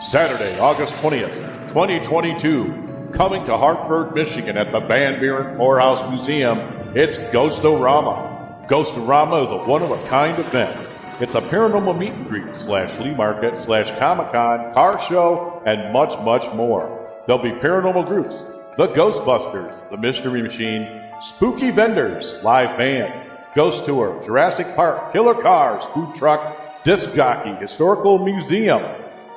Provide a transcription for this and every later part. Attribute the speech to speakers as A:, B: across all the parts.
A: Saturday, August 20th, 2022, coming to Hartford, Michigan at the Van Buren Poorhouse Museum, it's Ghost-O-Rama. Ghost-O-Rama is a one-of-a-kind event. It's a paranormal meet and greet / flea market / Comic-Con, car show, and much, much more. There'll be paranormal groups, the Ghostbusters, the Mystery Machine, spooky vendors, live band, ghost tour, Jurassic Park, killer cars, food truck, disc jockey, historical museum,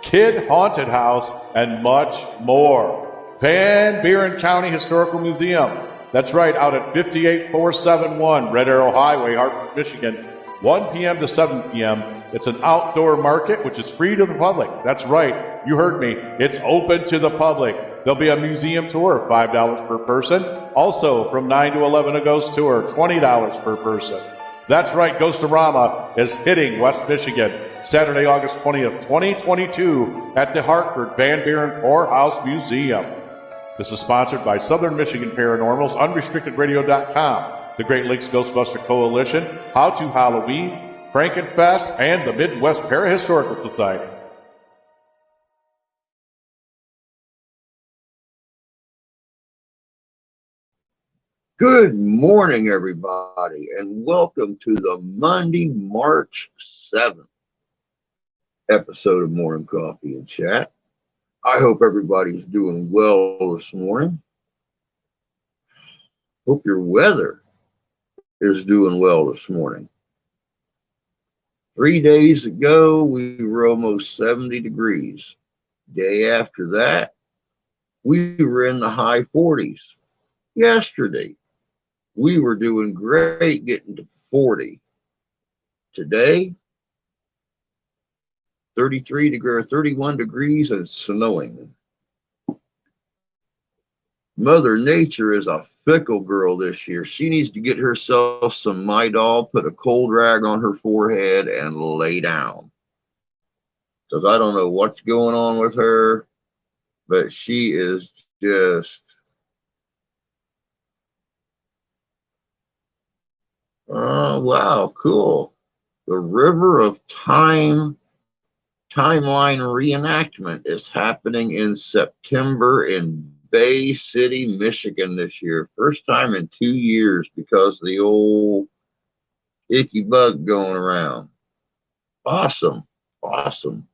A: kid haunted house, and much more. Van Buren County Historical Museum. That's right, out at 58471 Red Arrow Highway, Hartford, Michigan, 1 p.m. to 7 p.m. It's an outdoor market, which is free to the public. That's right, you heard me. It's open to the public. There'll be a museum tour, $5 per person. Also, from 9 to 11, a ghost tour, $20 per person. That's right, Ghost-O-Rama is hitting West Michigan, Saturday, August 20th, 2022, at the Hartford Van Buren Poorhouse Museum. This is sponsored by Southern Michigan Paranormal's UnrestrictedRadio.com, the Great Lakes Ghostbuster Coalition, How to Halloween, Frankenfest, and the Midwest Parahistorical Society.
B: Good morning, everybody, and welcome to the Monday, March 7th episode of Morning Coffee and Chat. I hope everybody's doing well this morning. Hope your weather is doing well this morning. 3 days ago, we were almost 70 degrees. Day after that, we were in the high 40s. Yesterday, we were doing great getting to 40. Today, 31 degrees and snowing. Mother Nature is a fickle girl this year. She needs to get herself some Midol, put a cold rag on her forehead, and lay down. Because I don't know what's going on with her, but she is just... Oh, wow, cool. The River of Time timeline reenactment is happening in September in Bay City, Michigan this year. First time in 2 years because of the old icky bug going around. Awesome, awesome.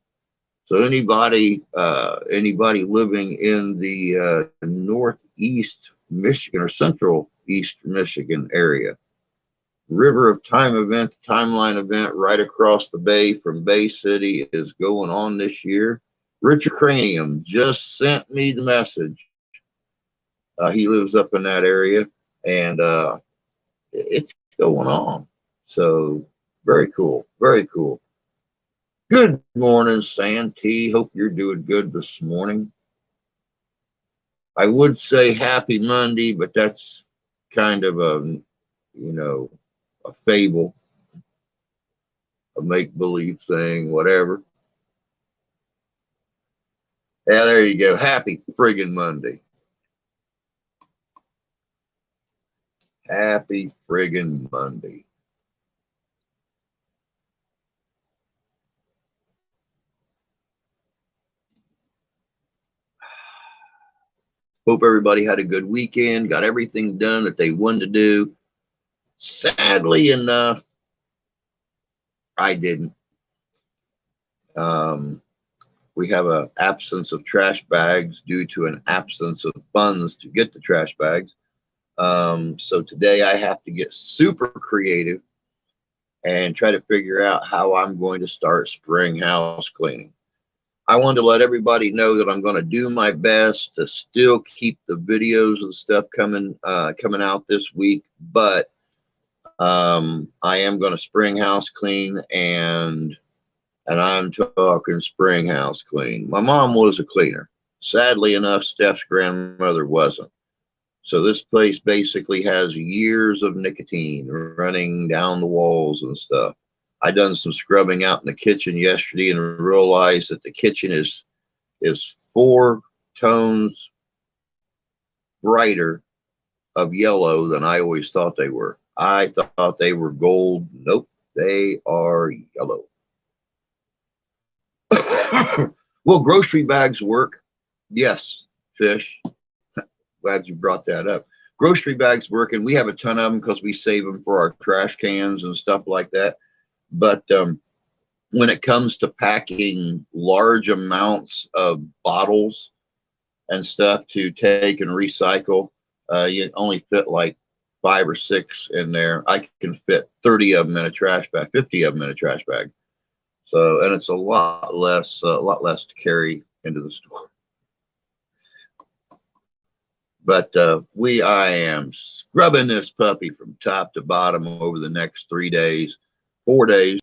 B: So anybody living in the northeast Michigan or central east Michigan area, River of Time event, timeline event right across the bay from Bay City is going on this year. Richard Cranium just sent me the message. He lives up in that area, and it's going on. So very cool, very cool. Good morning, Santee. Hope you're doing good this morning. I would say happy Monday, but that's kind of a, a fable, a make-believe thing, whatever. Yeah, there you go. Happy friggin' Monday. Happy friggin' Monday. Hope everybody had a good weekend, got everything done that they wanted to do. Sadly enough, I didn't. We have an absence of trash bags due to an absence of funds to get the trash bags. So today I have to get super creative and try to figure out how I'm going to start spring house cleaning. I wanted to let everybody know that I'm going to do my best to still keep the videos and stuff coming out this week, but I am going to spring house clean, and I'm talking spring house clean. My mom was a cleaner. Sadly enough, Steph's grandmother wasn't. So this place basically has years of nicotine running down the walls and stuff. I done some scrubbing out in the kitchen yesterday and realized that the kitchen is 4 tones brighter of yellow than I always thought they were. I thought they were gold. Nope, they are yellow. Well, grocery bags work. Yes, Fish. Glad you brought that up. Grocery bags work, and we have a ton of them because we save them for our trash cans and stuff like that. But when it comes to packing large amounts of bottles and stuff to take and recycle, you only fit like 5 or 6 in there. I can fit 30 of them in a trash bag, 50 of them in a trash bag. So, and it's a lot less to carry into the store. But I am scrubbing this puppy from top to bottom over the next 3 days, 4 days.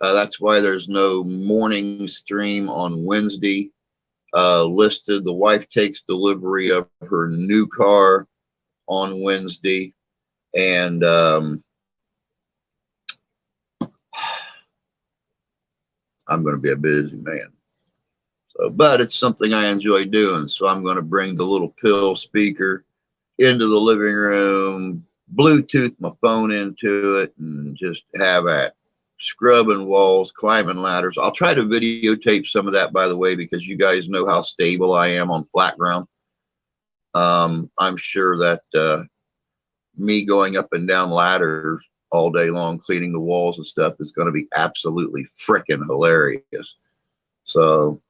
B: That's why there's no morning stream on Wednesday listed. The wife takes delivery of her new car on Wednesday, and I'm going to be a busy man. So, but it's something I enjoy doing. So I'm going to bring the little pill speaker into the living room, Bluetooth my phone into it, and just have at scrubbing walls, climbing ladders. I'll try to videotape some of that, by the way, because you guys know how stable I am on flat ground. I'm sure that me going up and down ladders all day long, cleaning the walls and stuff, is going to be absolutely freaking hilarious. So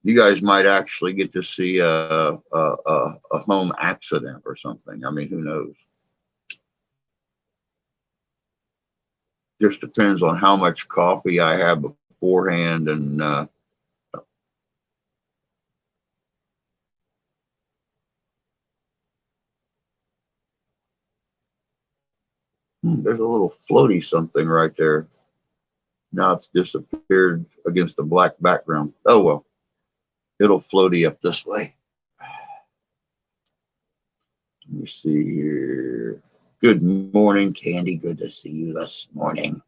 B: you guys might actually get to see a home accident or something. I mean, who knows? Just depends on how much coffee I have beforehand, and there's a little floaty something right there. Now it's disappeared against the black background. Oh well, it'll floaty up this way. Let me see here. Good morning, Candy. Good to see you this morning.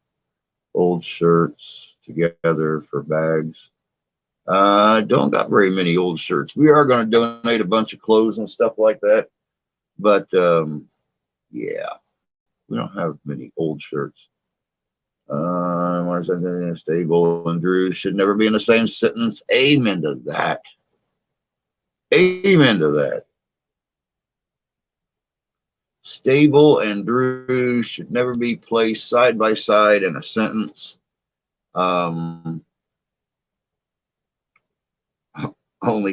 B: Old shirts together for bags. Don't got very many old shirts. We are going to donate a bunch of clothes and stuff like that. But yeah, we don't have many old shirts. What is that? Stable and Drew should never be in the same sentence. Amen to that. Amen to that. Stable and Drew should never be placed side by side in a sentence. Only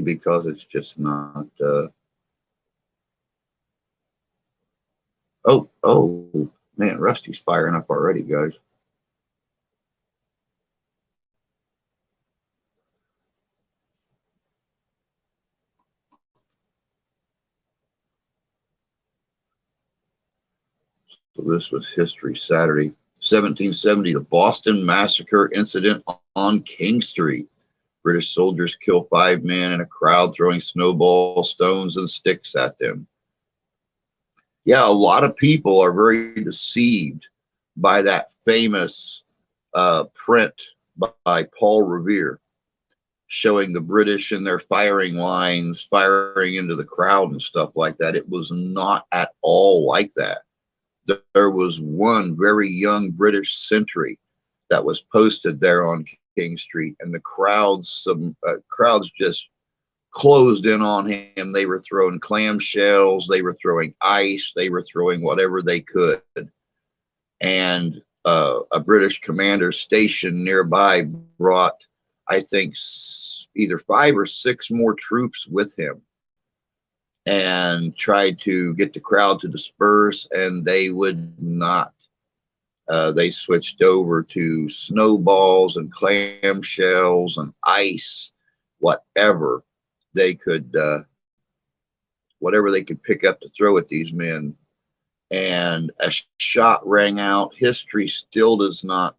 B: because it's just not. Oh, man, Rusty's firing up already, guys. So this was History Saturday, 1770, the Boston Massacre incident on King Street. British soldiers kill 5 men in a crowd throwing snowballs, stones, and sticks at them. Yeah, a lot of people are very deceived by that famous print by Paul Revere showing the British in their firing lines, firing into the crowd and stuff like that. It was not at all like that. There was one very young British sentry that was posted there on King Street, and the crowds just closed in on him. They were throwing clamshells, they were throwing ice, they were throwing whatever they could. And a British commander stationed nearby brought, I think, either 5 or 6 more troops with him, and tried to get the crowd to disperse, and they would not. They switched over to snowballs and clamshells and ice, whatever they could pick up to throw at these men. And a shot rang out. History still does not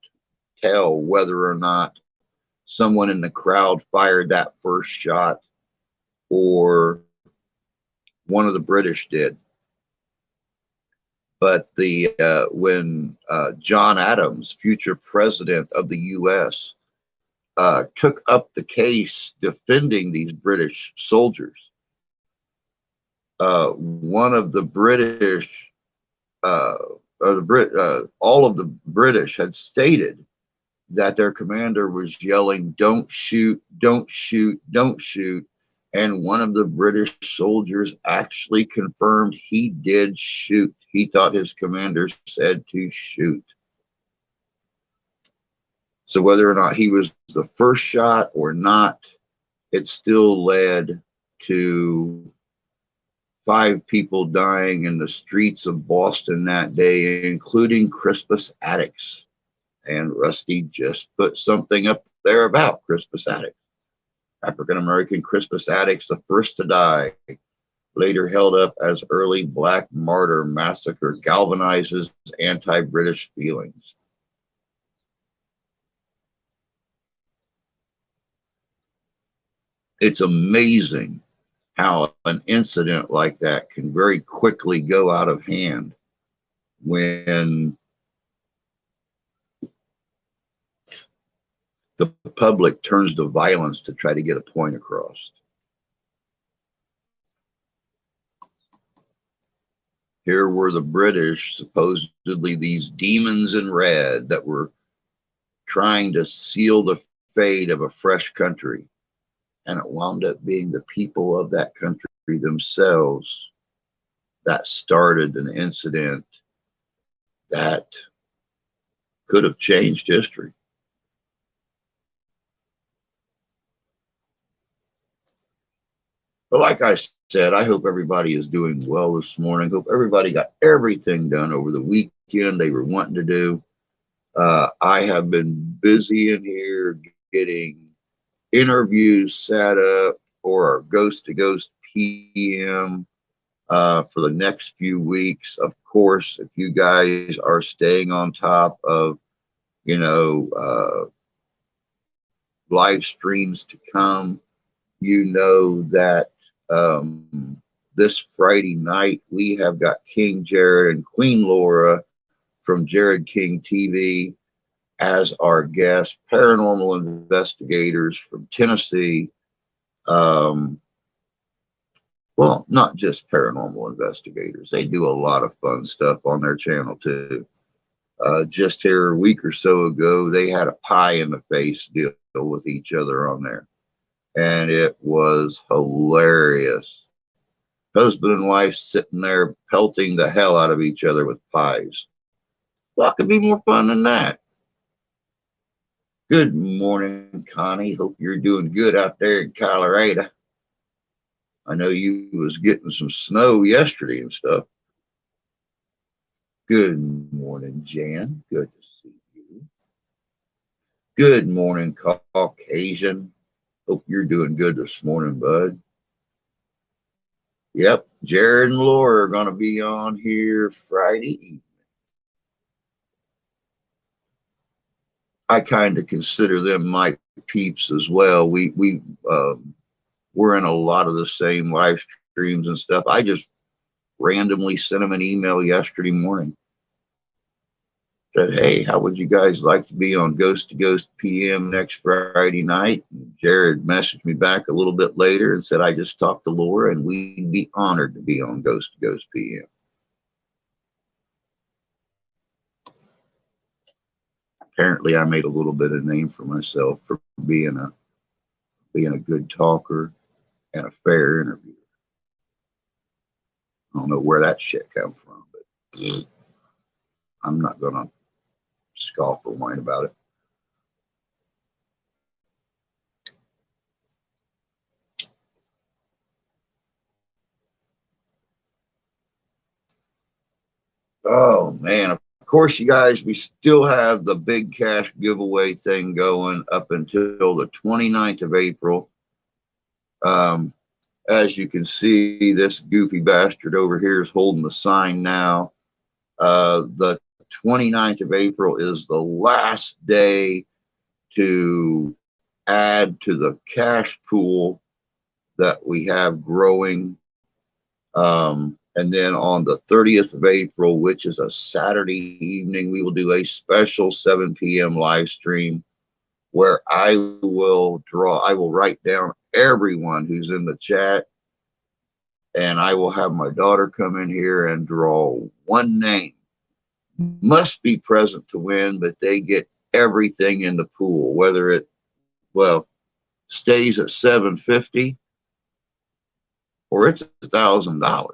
B: tell whether or not someone in the crowd fired that first shot or one of the British did. But when John Adams, future president of the U.S., took up the case defending these British soldiers, one of the British, all of the British had stated that their commander was yelling, "Don't shoot, don't shoot, don't shoot." And one of the British soldiers actually confirmed he did shoot. He thought his commander said to shoot. So whether or not he was the first shot or not, it still led to 5 people dying in the streets of Boston that day, including Crispus Attucks. And Rusty just put something up there about Crispus Attucks. African-American Crispus Attucks, the first to die, later held up as early Black Martyr massacre, galvanizes anti-British feelings. It's amazing how an incident like that can very quickly go out of hand when the public turns to violence to try to get a point across. Here were the British, supposedly these demons in red, that were trying to seal the fate of a fresh country. And it wound up being the people of that country themselves that started an incident that could have changed history. But like I said, I hope everybody is doing well this morning. Hope everybody got everything done over the weekend they were wanting to do. I have been busy in here getting interviews set up for our Ghost to Ghost PM for the next few weeks. Of course, if you guys are staying on top of, live streams to come, you know that this Friday night we have got King Jared and Queen Laura from Jared King TV as our guests, paranormal investigators from Tennessee. Well, not just paranormal investigators. They do a lot of fun stuff on their channel too. Just here a week or so ago, they had a pie in the face deal with each other on there. And it was hilarious. Husband and wife sitting there pelting the hell out of each other with pies. What could be more fun than that? Good morning, Connie. Hope you're doing good out there in Colorado. I know you was getting some snow yesterday and stuff. Good morning, Jan. Good to see you. Good morning, Caucasian. Hope you're doing good this morning, bud. Yep, Jared and Laura are going to be on here Friday evening. I kind of consider them my peeps as well. We're in a lot of the same live streams and stuff. I just randomly sent them an email yesterday morning. Said, hey, how would you guys like to be on Ghost to Ghost PM next Friday night? And Jared messaged me back a little bit later and said, I just talked to Laura and we'd be honored to be on Ghost to Ghost PM. Apparently I made a little bit of name for myself for being a good talker and a fair interviewer. I don't know where that shit come from, but I'm not gonna scoff or whine about it. Oh man, of course, you guys, we still have the big cash giveaway thing going up until the 29th of April. As you can see, this goofy bastard over here is holding the sign now. The 29th of April is the last day to add to the cash pool that we have growing. And then on the 30th of April, which is a Saturday evening, we will do a special 7 p.m. live stream where I will write down everyone who's in the chat, and I will have my daughter come in here and draw one name. Must be present to win, but they get everything in the pool, whether it, well, stays at 750 or it's $1,000.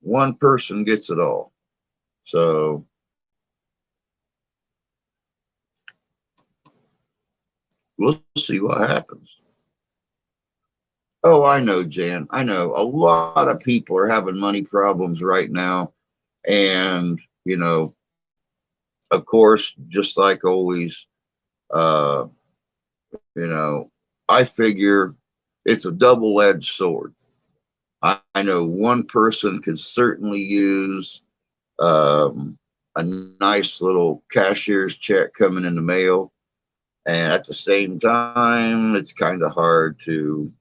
B: One person gets it all. So we'll see what happens. Oh, I know, Jan. I know a lot of people are having money problems right now. And, of course, just like always, uh, I figure it's a double-edged sword. I know one person could certainly use a nice little cashier's check coming in the mail. And at the same time, it's kind of hard to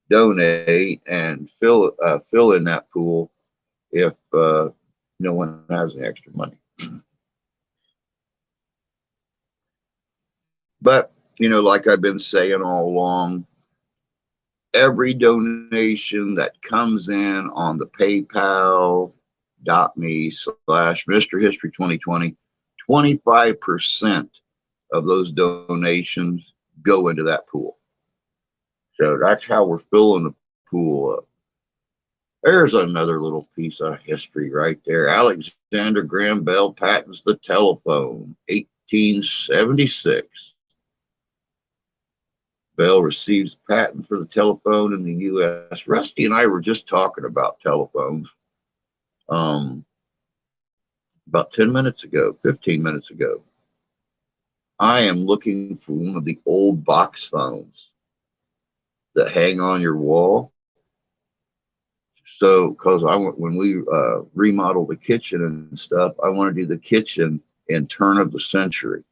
B: donate and fill in that pool if no one has any extra money. But like I've been saying all along, every donation that comes in on the PayPal.me/Mr. History 2020, 25% of those donations go into that pool. So that's how we're filling the pool up. There's another little piece of history right there. Alexander Graham Bell patents the telephone, 1876. Bell receives patent for the telephone in the U.S. Rusty and I were just talking about telephones about 10 minutes ago, 15 minutes ago. I am looking for one of the old box phones that hang on your wall. So, because when we remodel the kitchen and stuff, I want to do the kitchen in turn of the century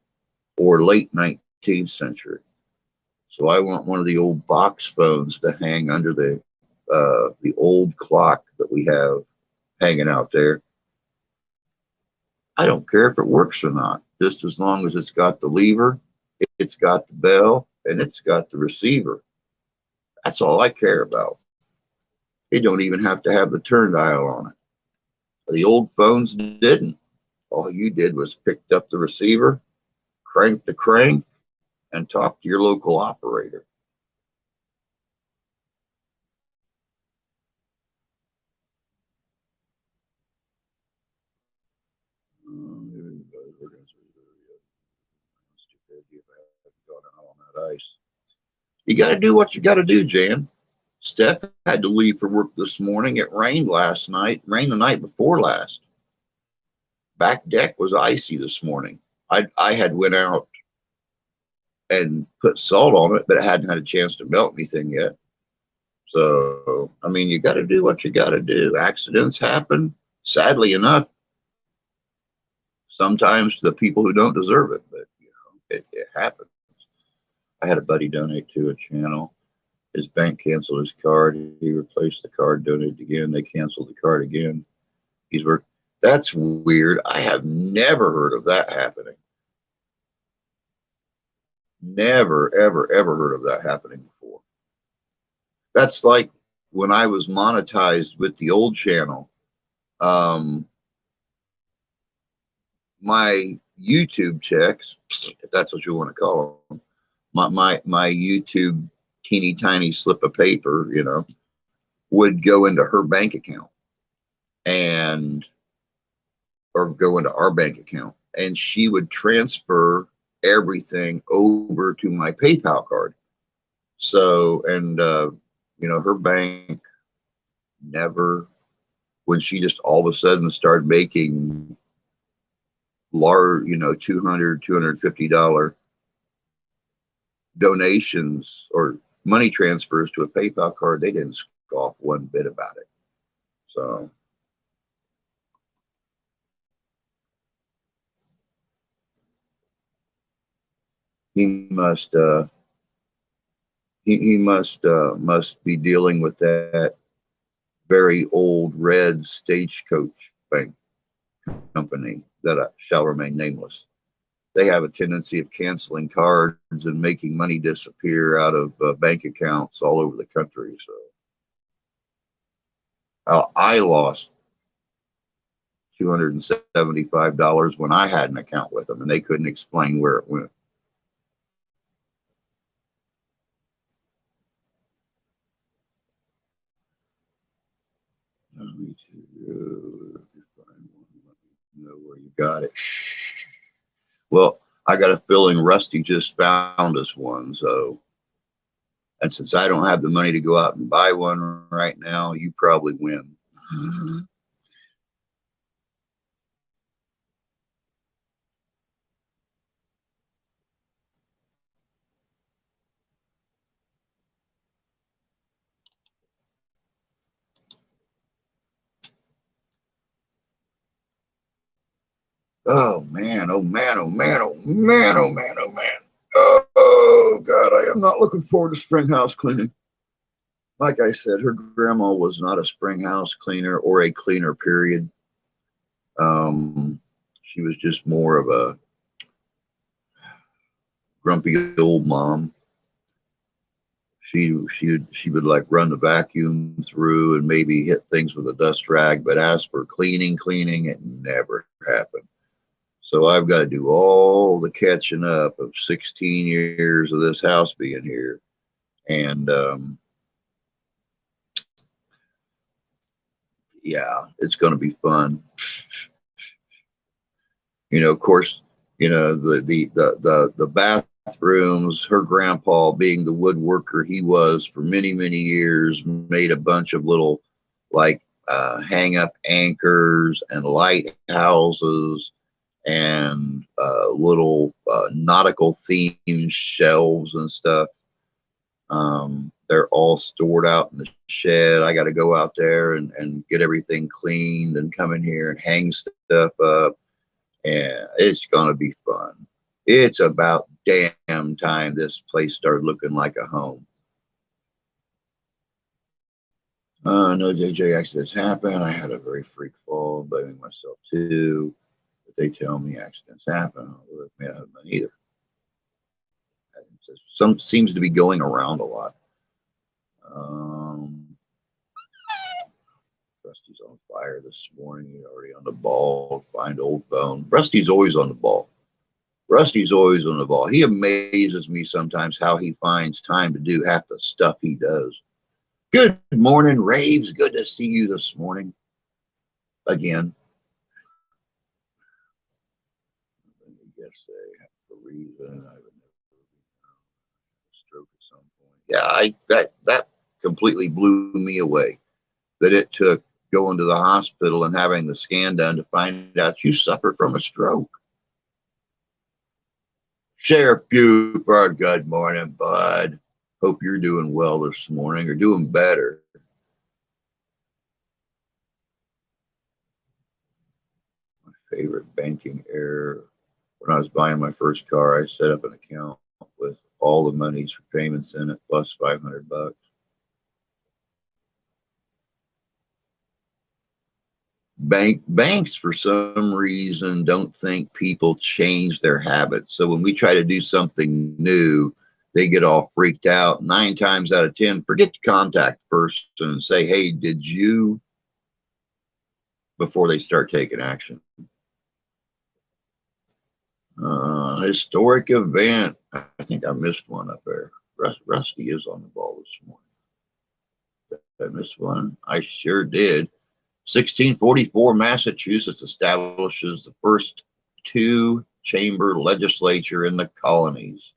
B: or late 19th century. So I want one of the old box phones to hang under the old clock that we have hanging out there. I don't care if it works or not, just as long as it's got the lever, it's got the bell, and it's got the receiver. That's all I care about. It don't even have to have the turn dial on it. The old phones didn't. All you did was picked up the receiver, cranked the crank, and talked to your local operator. You got to do what you got to do, Jan. Steph had to leave for work this morning. It rained last night, rained the night before last. Back deck was icy this morning. I had went out and put salt on it, but it hadn't had a chance to melt anything yet. So, I mean, you got to do what you got to do. Accidents happen, sadly enough, sometimes to the people who don't deserve it, but it happens. I had a buddy donate to a channel. His bank canceled his card. He replaced the card, donated again. They canceled the card again. That's weird. I have never heard of that happening. Never, ever, ever heard of that happening before. That's like when I was monetized with the old channel. My YouTube checks, if that's what you want to call them, my YouTube teeny tiny slip of paper, would go into her bank account or go into our bank account, and she would transfer everything over to my PayPal card. So, and her bank never, when she just all of a sudden started making large, $200, $250 donations or money transfers to a PayPal card, they didn't scoff one bit about it. So he must must be dealing with that very old red stagecoach bank company that shall remain nameless. They have a tendency of canceling cards and making money disappear out of bank accounts all over the country. So I lost $275 when I had an account with them, and they couldn't explain where it went. Let me know where you got it. Well, I got a feeling Rusty just found us one, so, and since I don't have the money to go out and buy one right now, you probably win. Oh man, oh man, oh man, oh man, oh man, oh man. Oh God, I am not looking forward to spring house cleaning. Like I said, her grandma was not a spring house cleaner or a cleaner, period. She was just more of a grumpy old mom. She would like run the vacuum through and maybe hit things with a dust rag, but as for cleaning, it never happened. So I've got to do all the catching up of 16 years of this house being here. And yeah, it's going to be fun. You know, of course, you know, the bathrooms, her grandpa being the woodworker he was for many, many years, made a bunch of little like hang up anchors and lighthouses and little nautical themed shelves and stuff. They're all stored out in the shed. I got to go out there and get everything cleaned and come in here and hang stuff up. And it's going to be fun. It's about damn time this place started looking like a home. No JJ accidents happen. I had a very freak fall, blaming myself too. They tell me accidents happen. Well, it may not have been either. Some seems to be going around a lot. Rusty's on fire this morning. He's already on the ball. Find old phone. Rusty's always on the ball. Rusty's always on the ball. He amazes me sometimes how he finds time to do half the stuff he does. Good morning, Raves. Good to see you this morning. Again. I guess they have a reason. I would never stroke at some point. Yeah, that completely blew me away. That it took going to the hospital and having the scan done to find out you suffer from a stroke. Sheriff Buford, good morning, bud. Hope you're doing well this morning or doing better. My favorite banking error. When I was buying my first car, I set up an account with all the monies for payments in it plus $500. Banks for some reason don't think people change their habits. So when we try to do something new, they get all freaked out. 9 times out of 10, forget to contact the person and say, hey, did you, before they start taking action. Historic event. I think I missed one up there. Rusty is on the ball this morning. Did I miss one? I sure did. 1644, Massachusetts establishes the first 2-chamber legislature in the colonies.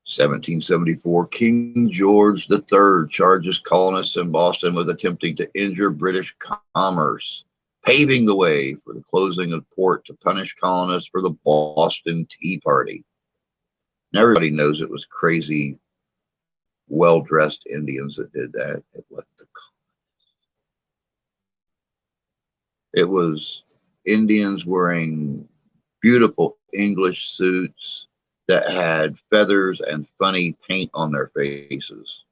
B: 1774, King George III charges colonists in Boston with attempting to injure British commerce, paving the way for the closing of port to punish colonists for the Boston Tea Party. And everybody knows it was crazy, well-dressed Indians that did that. It was Indians wearing beautiful English suits that had feathers and funny paint on their faces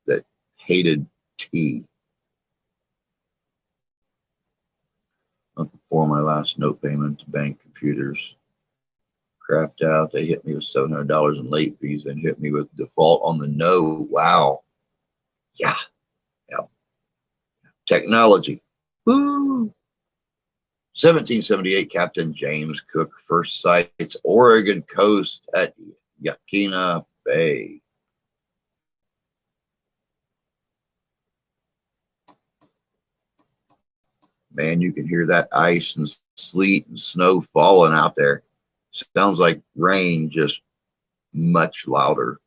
B: that hated tea. Before my last note payment to bank computers crapped out, they hit me with $700 in late fees and hit me with default on the no. Wow. Yeah. Technology. Woo! 1778, Captain James Cook first sights Oregon coast at Yaquina Bay. Man, you can hear that ice and sleet and snow falling out there. Sounds like rain, just much louder.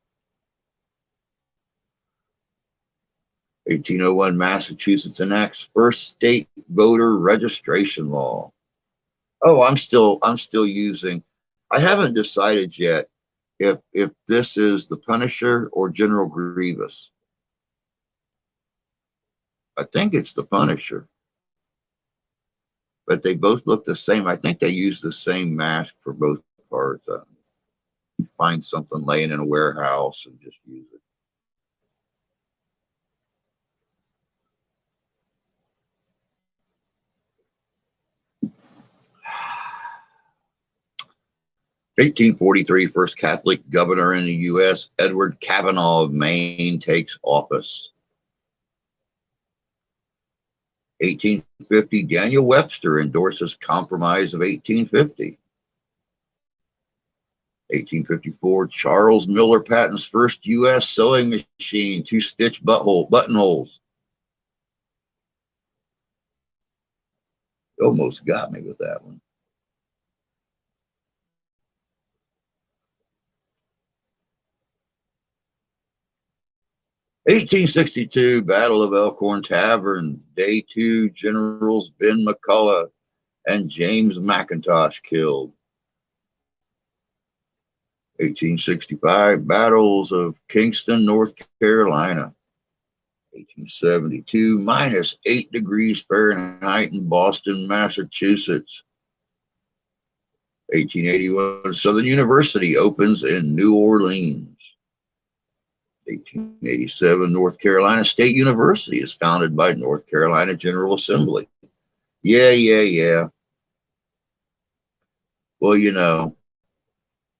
B: 1801, Massachusetts enacts first state voter registration law. Oh, I'm still using. I haven't decided yet if this is the Punisher or General Grievous. I think it's the Punisher, but they both look the same. I think they use the same mask for both parts. Find something laying in a warehouse and just use it. (1843), first Catholic governor in the U.S., Edward Kavanaugh of Maine, takes office. 1850, Daniel Webster endorses Compromise of 1850. 1854, Charles Miller patents first U.S. sewing machine, two-stitch buttonholes. Almost got me with that one. 1862, Battle of Elkhorn Tavern, Day 2, Generals Ben McCullough and James McIntosh killed. 1865, Battles of Kingston, North Carolina. 1872, minus 8 degrees Fahrenheit in Boston, Massachusetts. 1881, Southern University opens in New Orleans. 1887, North Carolina State University is founded by North Carolina General Assembly. Yeah. Well, you know,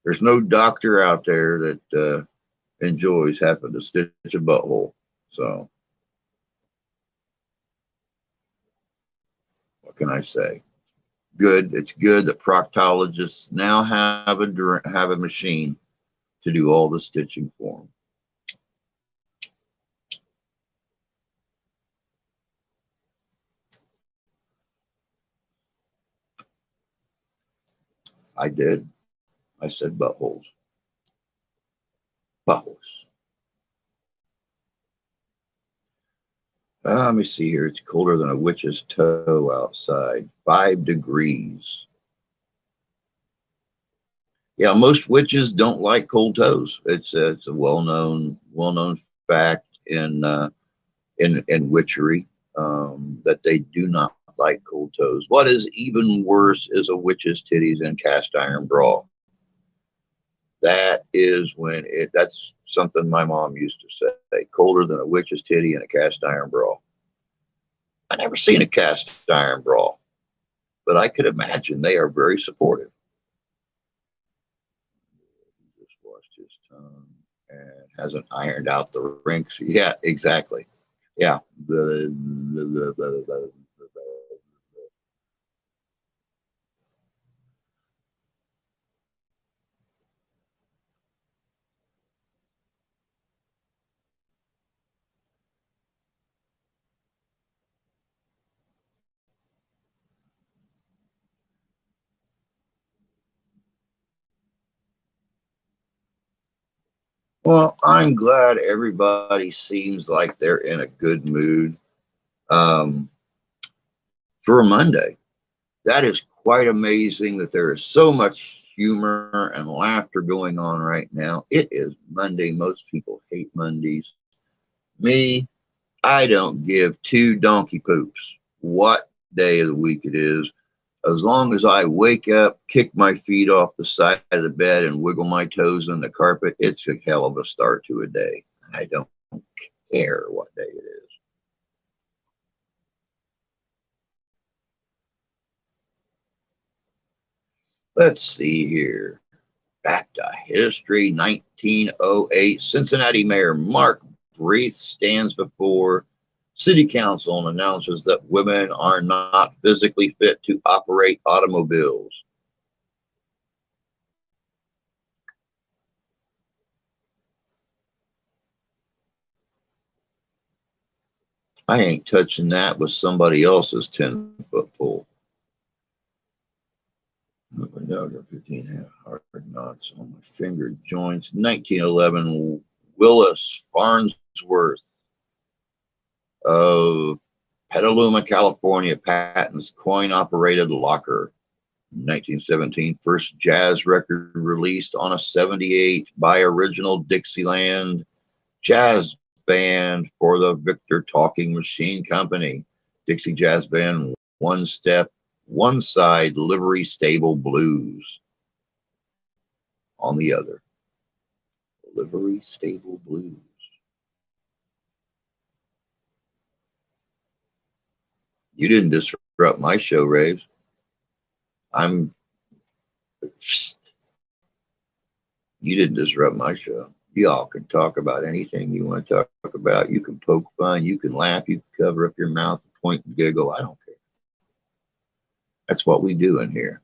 B: there's no doctor out there that enjoys having to stitch a butthole. So, what can I say? Good. It's good that proctologists now have a machine to do all the stitching for them. I did. I said buttholes. Buttholes. Let me see here. It's colder than a witch's toe outside. 5 degrees. Yeah, most witches don't like cold toes. It's a well-known fact in witchery that they do not like cold toes. What is even worse is a witch's titties and cast iron bra. That is that's something my mom used to say. Colder than a witch's titty and a cast iron bra. I never seen a cast iron bra, but I could imagine they are very supportive. He just washed his tongue and hasn't ironed out the wrinkles. Yeah, exactly. Yeah. Well, I'm glad everybody seems like they're in a good mood for a Monday. That is quite amazing that there is so much humor and laughter going on right now. It is Monday. Most people hate Mondays. Me, I don't give two donkey poops what day of the week it is. As long as I wake up, kick my feet off the side of the bed and wiggle my toes on the carpet, it's a hell of a start to a day. I don't care what day it is. Let's see here. Back to history. 1908, Cincinnati Mayor Mark Breath stands before City council announces that women are not physically fit to operate automobiles. I ain't touching that with somebody else's 10-foot pole. 15 hard knots on my finger joints. 1911, Willis Farnsworth of Petaluma, California, patents coin-operated locker. 1917, first jazz record released on a 78 by Original Dixieland Jazz Band for the Victor Talking Machine Company. Dixie Jazz Band, One Step, One Side, Livery Stable Blues. On the other, Livery Stable Blues. You didn't disrupt my show, Raves. You didn't disrupt my show. Y'all can talk about anything you want to talk about. You can poke fun. You can laugh. You can cover up your mouth, point and giggle. I don't care. That's what we do in here.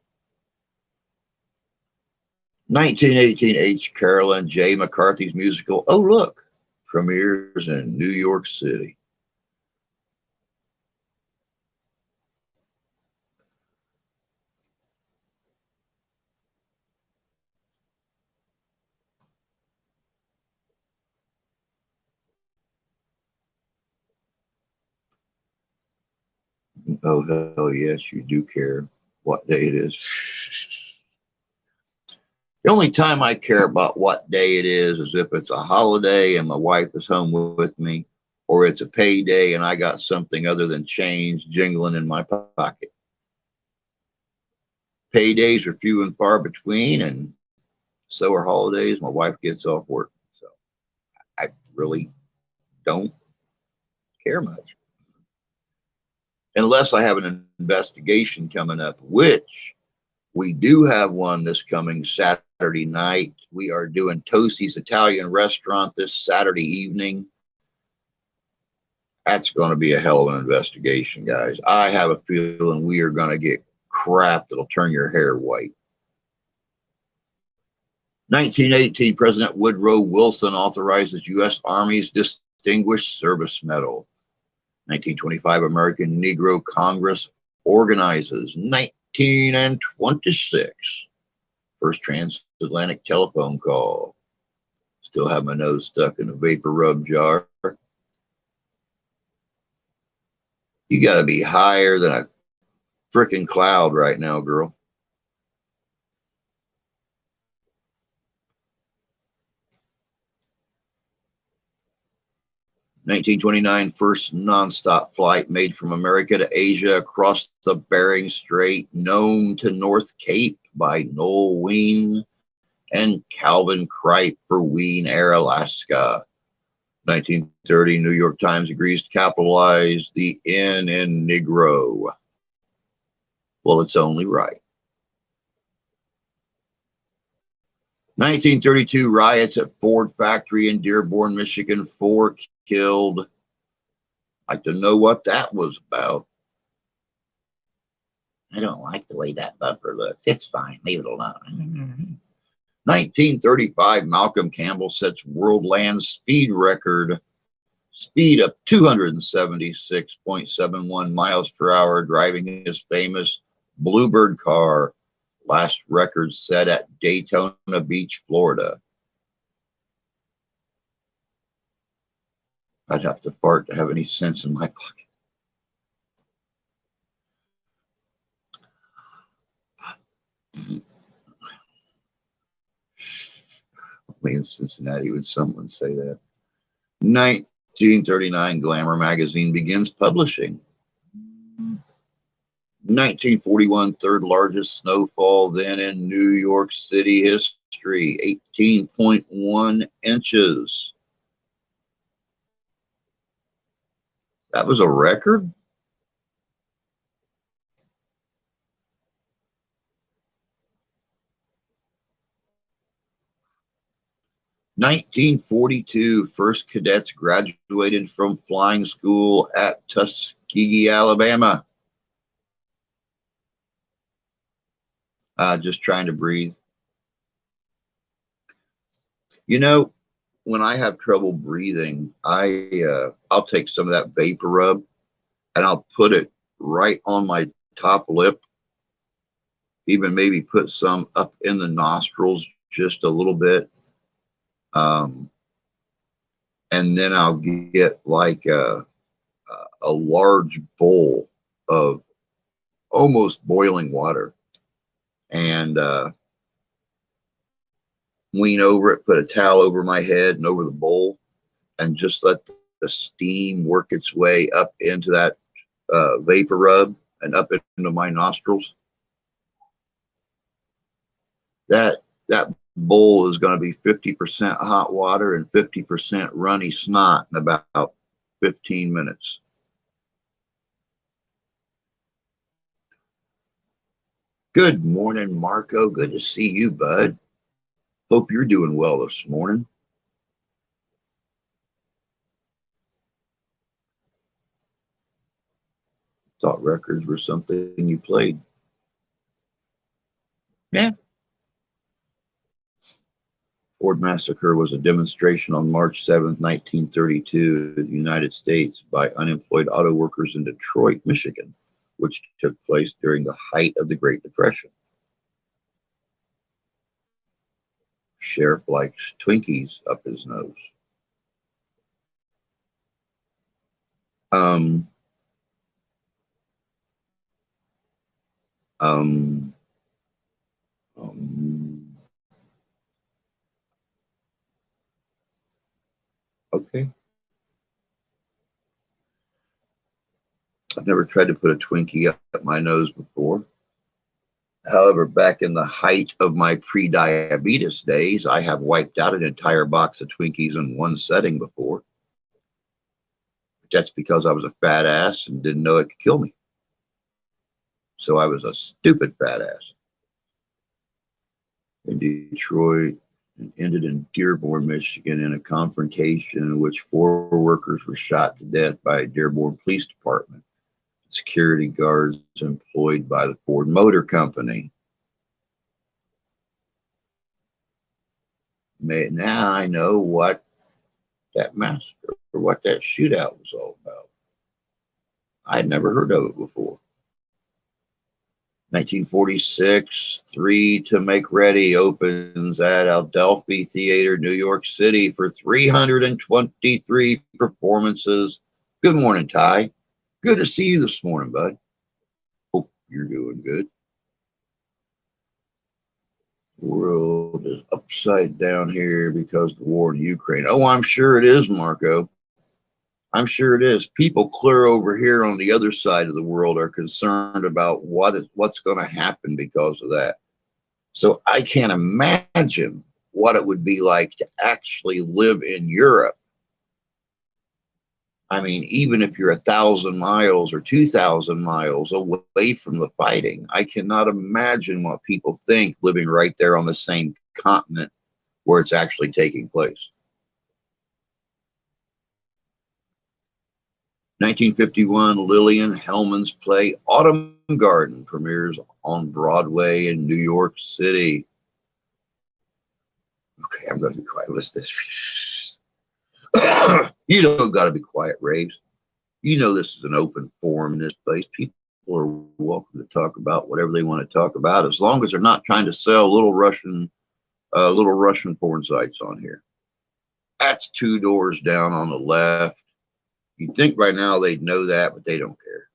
B: 1918, H. Carolyn J. McCarthy's musical Oh Look premieres in New York City. Oh, hell yes, you do care what day it is. The only time I care about what day it is if it's a holiday and my wife is home with me, or it's a payday and I got something other than change jingling in my pocket. Paydays are few and far between, and so are holidays. My wife gets off work, so I really don't care much. Unless I have an investigation coming up, which we do have one this coming Saturday night. We are doing Tosti's Italian Restaurant this Saturday evening. That's going to be a hell of an investigation, guys. I have a feeling we are going to get crap that'll turn your hair white. 1918, President Woodrow Wilson authorizes U.S. Army's Distinguished Service Medal. 1925, American Negro Congress organizes. 1926, first transatlantic telephone call. Still have my nose stuck in a vapor rub jar. You got to be higher than a freaking cloud right now, girl. (1929) First nonstop flight made from America to Asia across the Bering Strait, known to North Cape by Noel Ween and Calvin Kripe for Ween Air Alaska. 1930, New York Times agrees to capitalize the N in Negro. Well, it's only right. 1932, riots at Ford factory in Dearborn, Michigan. 4 killed. I'd like to know what that was about. I don't like the way that bumper looks. It's fine. Leave it alone. 1935, Malcolm Campbell sets world land speed record. Speed of 276.71 miles per hour, driving his famous Bluebird car. Last record set at Daytona Beach, Florida. I'd have to fart to have any sense in my pocket. Only in Cincinnati would someone say that. 1939, Glamour magazine begins publishing. 1941, third largest snowfall then in New York City history, 18.1 inches. That was a record? 1942, first cadets graduated from flying school at Tuskegee, Alabama. Just trying to breathe. You know, when I have trouble breathing, I'll take some of that vapor rub and I'll put it right on my top lip. Even maybe put some up in the nostrils just a little bit. And then I'll get like a large bowl of almost boiling water and lean over it, put a towel over my head and over the bowl, and just let the steam work its way up into that vapor rub and up into my nostrils. That bowl is going to be 50% hot water and 50% runny snot in about 15 minutes. Good morning, Marco. Good to see you, bud. Hope you're doing well this morning. Thought records were something you played. Yeah. Ford massacre was a demonstration on March 7th, 1932 in the United States by unemployed auto workers in Detroit, Michigan, which took place during the height of the Great Depression. Sheriff likes Twinkies up his nose. Okay. I've never tried to put a Twinkie up my nose before. However, back in the height of my pre-diabetes days, I have wiped out an entire box of Twinkies in one setting before. That's because I was a fat ass and didn't know it could kill me. So I was a stupid fat ass. In Detroit, and ended in Dearborn, Michigan, in a confrontation in which 4 workers were shot to death by a Dearborn Police Department, security guards employed by the Ford Motor Company. Now I know what that massacre or what that shootout was all about. I'd never heard of it before. 1946, 3 to Make Ready opens at Adelphi Theater, New York City for 323 performances. Good morning, Ty. Good to see you this morning, bud. Hope you're doing good. The world is upside down here because of the war in Ukraine. Oh, I'm sure it is, Marco. I'm sure it is. People clear over here on the other side of the world are concerned about what's going to happen because of that. So I can't imagine what it would be like to actually live in Europe. I mean, even if you're 1,000 miles or 2,000 miles away from the fighting, I cannot imagine what people think living right there on the same continent where it's actually taking place. 1951, Lillian Hellman's play Autumn Garden premieres on Broadway in New York City. Okay, I'm going to be quiet. Listen to this. You don't got to be quiet, Raves. You know this is an open forum in this place. People are welcome to talk about whatever they want to talk about, as long as they're not trying to sell little Russian porn sites on here. That's 2 doors down on the left. You'd think by now they'd know that, but they don't care.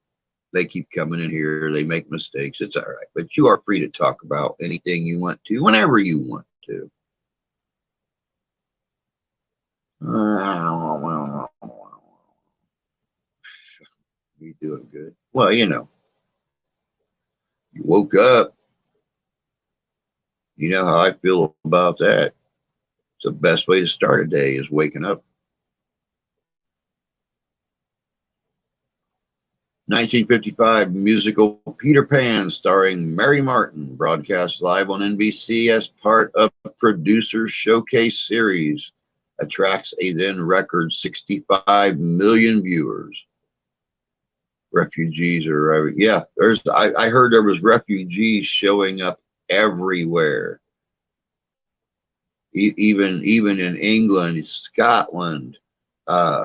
B: They keep coming in here. They make mistakes. It's all right. But you are free to talk about anything you want to, whenever you want to. You doing good? Well, you woke up. You know how I feel about that. It's the best way to start a day is waking up. 1955 musical Peter Pan starring Mary Martin broadcast live on NBC as part of a producer's showcase series. attracts a then record 65 million viewers. Refugees are arriving. Yeah, I heard there was refugees showing up everywhere. Even in England, Scotland, uh,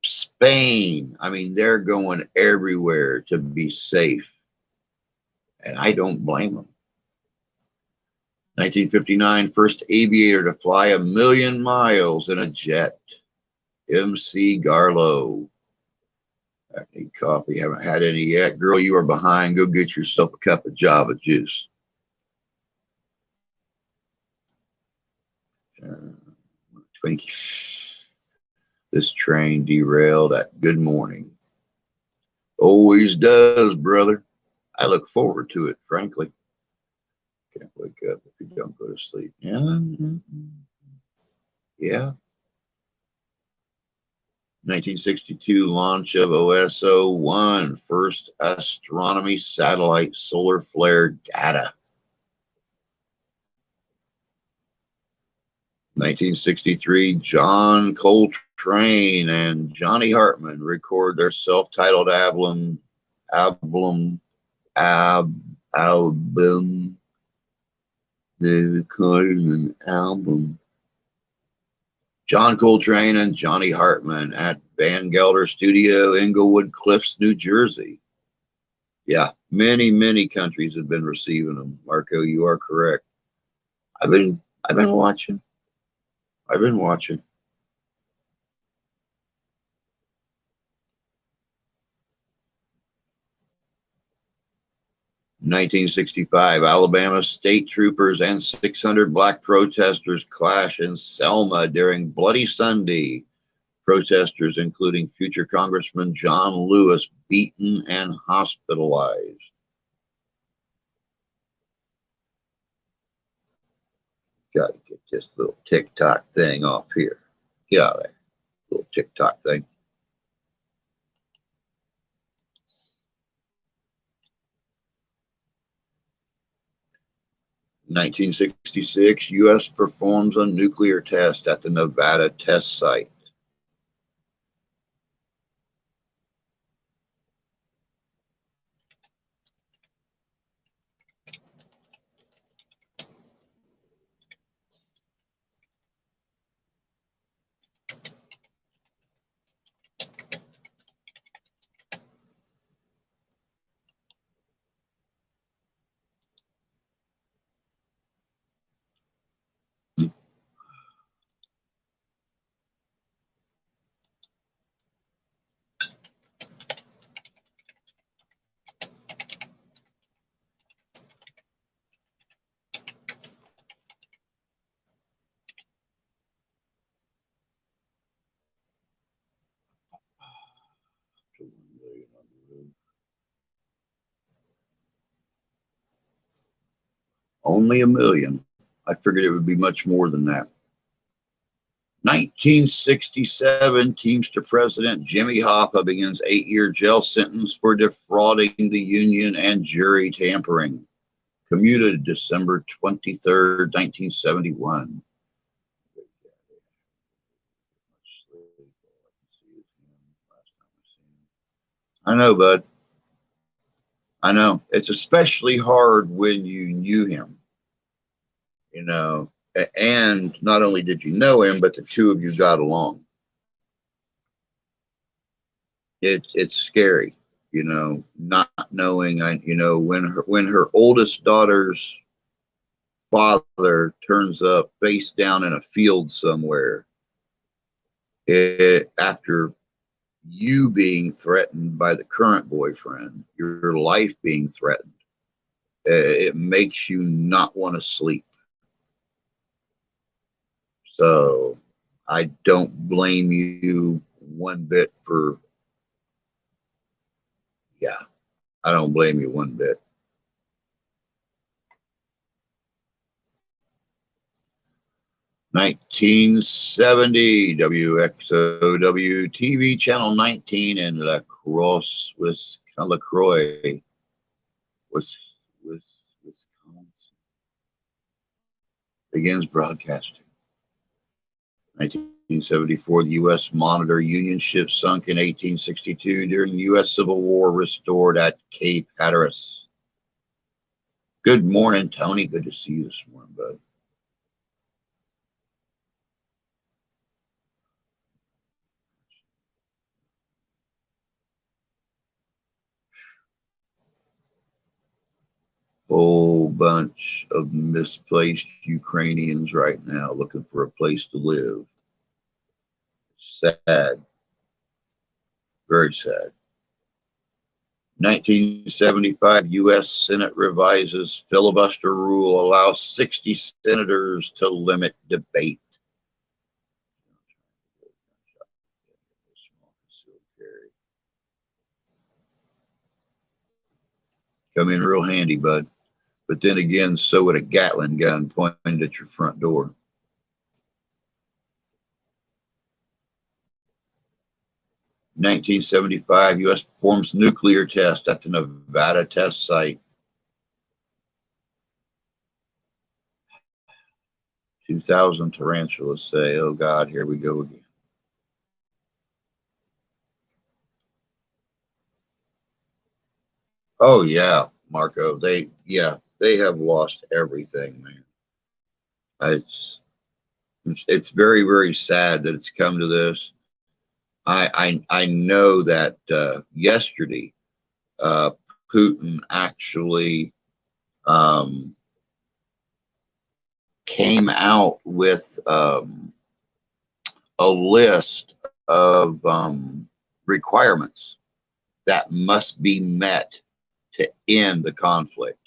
B: Spain. I mean, they're going everywhere to be safe, and I don't blame them. 1959, first aviator to fly 1,000,000 miles in a jet. MC Garlow. I need coffee. Haven't had any yet. Girl, you are behind. Go get yourself a cup of Java juice. Twinkie. This train derailed at good morning. Always does, brother. I look forward to it, frankly. Can't wake up if you don't go to sleep. Yeah. Yeah. 1962 launch of OSO-1, first astronomy satellite solar flare data. 1963, John Coltrane and Johnny Hartman record their self-titled album. They recorded an album. John Coltrane and Johnny Hartman at Van Gelder Studio, Englewood Cliffs, New Jersey. Yeah, many countries have been receiving them. Marco, you are correct. I've been watching. 1965, Alabama state troopers and 600 black protesters clash in Selma during Bloody Sunday. Protesters, including future Congressman John Lewis, beaten and hospitalized. Got to get this little TikTok thing off here. Get out of there, little TikTok thing. 1966, U.S. performs a nuclear test at the Nevada test site. Only 1,000,000. I figured it would be much more than that. 1967, Teamster President Jimmy Hoffa begins 8-year jail sentence for defrauding the union and jury tampering. Commuted December 23rd, 1971. I know, bud. I know. It's especially hard when you knew him, you know, and not only did you know him, but the two of you got along. It's scary, you know, not knowing. You know, when her oldest daughter's father turns up face down in a field somewhere, after you being threatened by the current boyfriend, your life being threatened, it makes you not want to sleep. So I don't blame you one bit for, yeah, I don't blame you one bit. 1970, WXOW TV Channel 19 in La Crosse, LaCroix, Wisconsin, begins broadcasting. 1974, the U.S. Monitor Union ship sunk in 1862 during the U.S. Civil War, restored at Cape Hatteras. Good morning, Tony. Good to see you this morning, bud. Whole bunch of misplaced Ukrainians right now looking for a place to live. Sad. Very sad. 1975, U.S. Senate revises filibuster rule, allows 60 senators to limit debate. Come in real handy, bud. But then again, so would a Gatling gun pointed at your front door. In 1975, U.S. performs nuclear test at the Nevada test site. 2,000 tarantulas say, oh God, here we go again. Oh yeah, Marco, they have lost everything, man. It's very, very sad that it's come to this. I know that yesterday Putin actually came out with a list of requirements that must be met to end the conflict.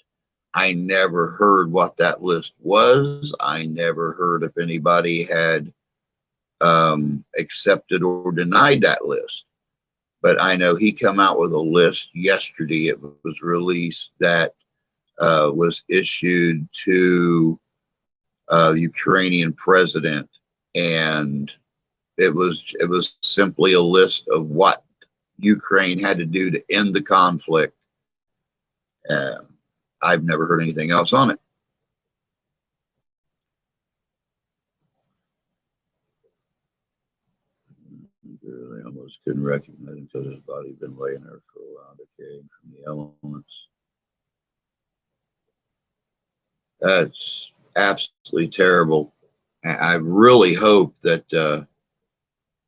B: I never heard what that list was. I never heard if anybody had accepted or denied that list. But I know he came out with a list yesterday. It was released that was issued to the Ukrainian president, and it was simply a list of what Ukraine had to do to end the conflict. I've never heard anything else on it. Really almost couldn't recognize him because his body had been laying there for a while, decaying from the elements. That's absolutely terrible. I really hope that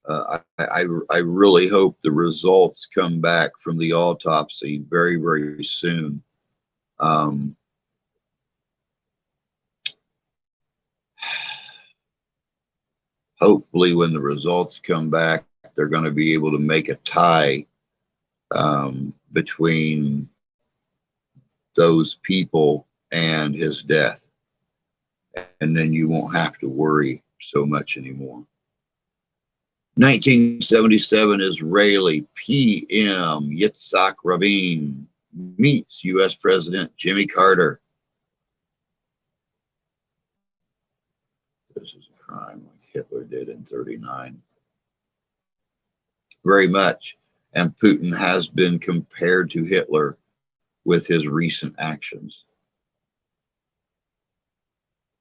B: I really hope the results come back from the autopsy very, very soon. Hopefully when the results come back, they're going to be able to make a tie between those people and his death. And then you won't have to worry so much anymore. 1977, Israeli PM Yitzhak Rabin meets U.S. President Jimmy Carter. This is a crime like Hitler did in 1939. Very much. And Putin has been compared to Hitler with his recent actions.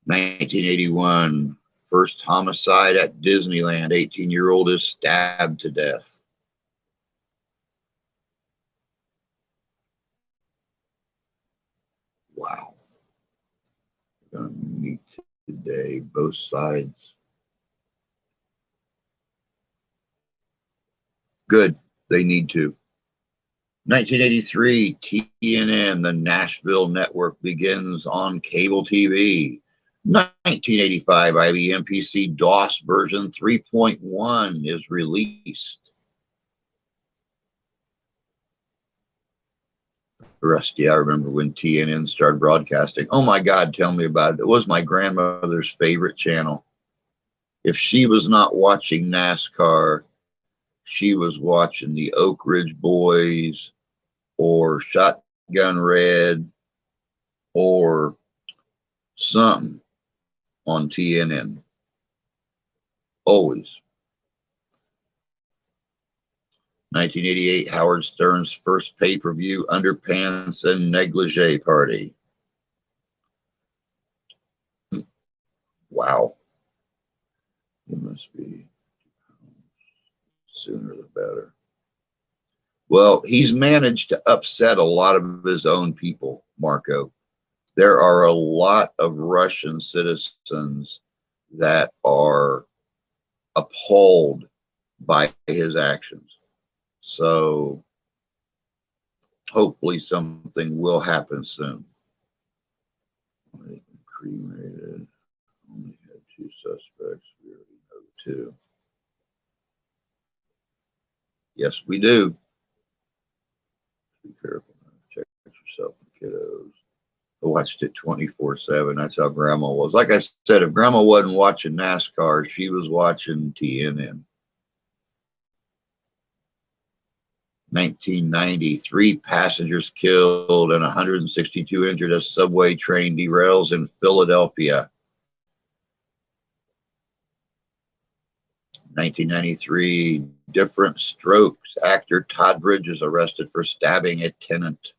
B: 1981, first homicide at Disneyland. 18-year-old is stabbed to death. Wow. We're going to meet today, both sides. Good. They need to. 1983, TNN, the Nashville network, begins on cable TV. 1985, IBM PC DOS version 3.1 is released. Rusty, I remember when TNN started broadcasting. Oh my God, tell me about it. It was my grandmother's favorite channel. If she was not watching NASCAR, she was watching the Oak Ridge Boys or Shotgun Red or something on TNN. Always. 1988, Howard Stern's first pay-per-view underpants and negligee party. Wow. He must be sooner the better. Well, he's managed to upset a lot of his own people, Marco. There are a lot of Russian citizens that are appalled by his actions. So hopefully something will happen soon. Cremated. Only had 2 suspects. We already know 2. Yes, we do. Be careful. Check yourself and kiddos. I watched it 24/7. That's how Grandma was. Like I said, if Grandma wasn't watching NASCAR, she was watching TNN. 1993 passengers killed and 162 injured as subway train derails in Philadelphia. 1993, different strokes. Actor Todd Bridges arrested for stabbing a tenant.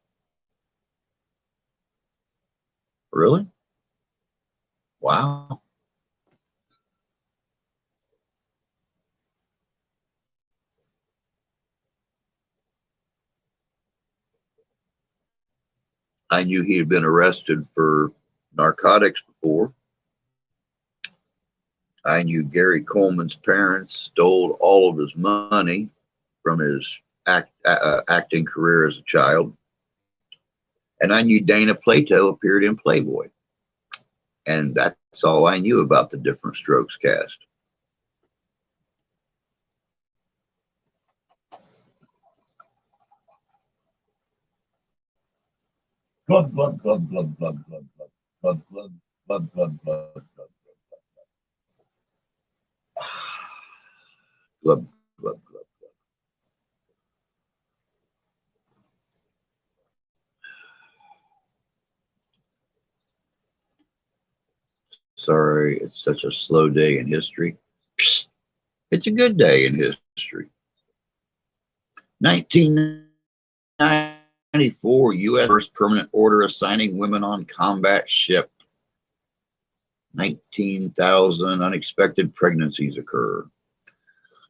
B: Really? Wow. I knew he had been arrested for narcotics before. I knew Gary Coleman's parents stole all of his money from his acting career as a child. And I knew Dana Plato appeared in Playboy. And that's all I knew about the Different Strokes cast.
C: Glug, glug, glug, glug, glug, glug, glug, glug, glug, glug, glug, glug, glug, glug.
B: Glub, glub, glub, glub. Sorry, it's such a slow day in history. Psst, it's a good day in history. 1994, U.S. first permanent order assigning women on combat ship. 19,000 unexpected pregnancies occur.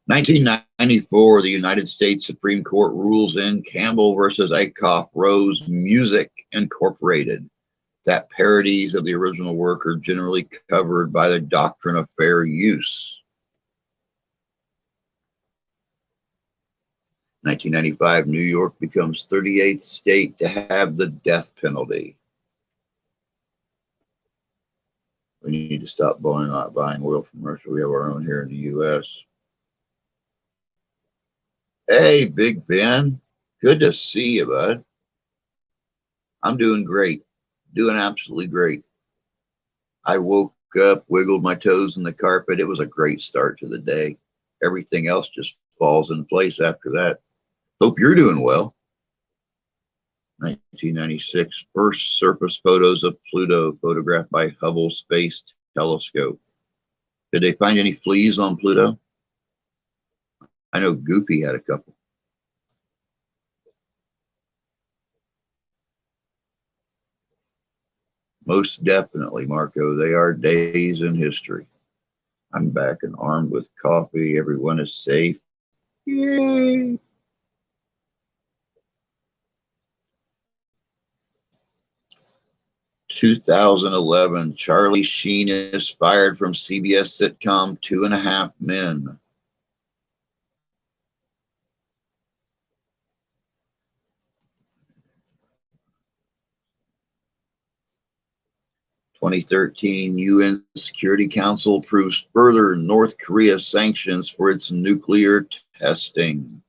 B: 1994, the United States Supreme Court rules in Campbell versus Acuff Rose Music Incorporated that parodies of the original work are generally covered by the doctrine of fair use. 1995, New York becomes 38th state to have the death penalty. We need to stop buying oil from Russia. We have our own here in the U.S. Hey, Big Ben. Good to see you, bud. I'm doing great. Doing absolutely great. I woke up, wiggled my toes in the carpet. It was a great start to the day. Everything else just falls in place after that. Hope you're doing well. 1996, first surface photos of Pluto photographed by Hubble Space Telescope. Did they find any fleas on Pluto? I know Goopy had a couple. Most definitely, Marco. They are days in history. I'm back and armed with coffee. Everyone is safe. Yay! "2011, Charlie Sheen is fired from CBS sitcom 2.5 Men." "2013, UN Security Council approves further North Korea sanctions for its nuclear testing."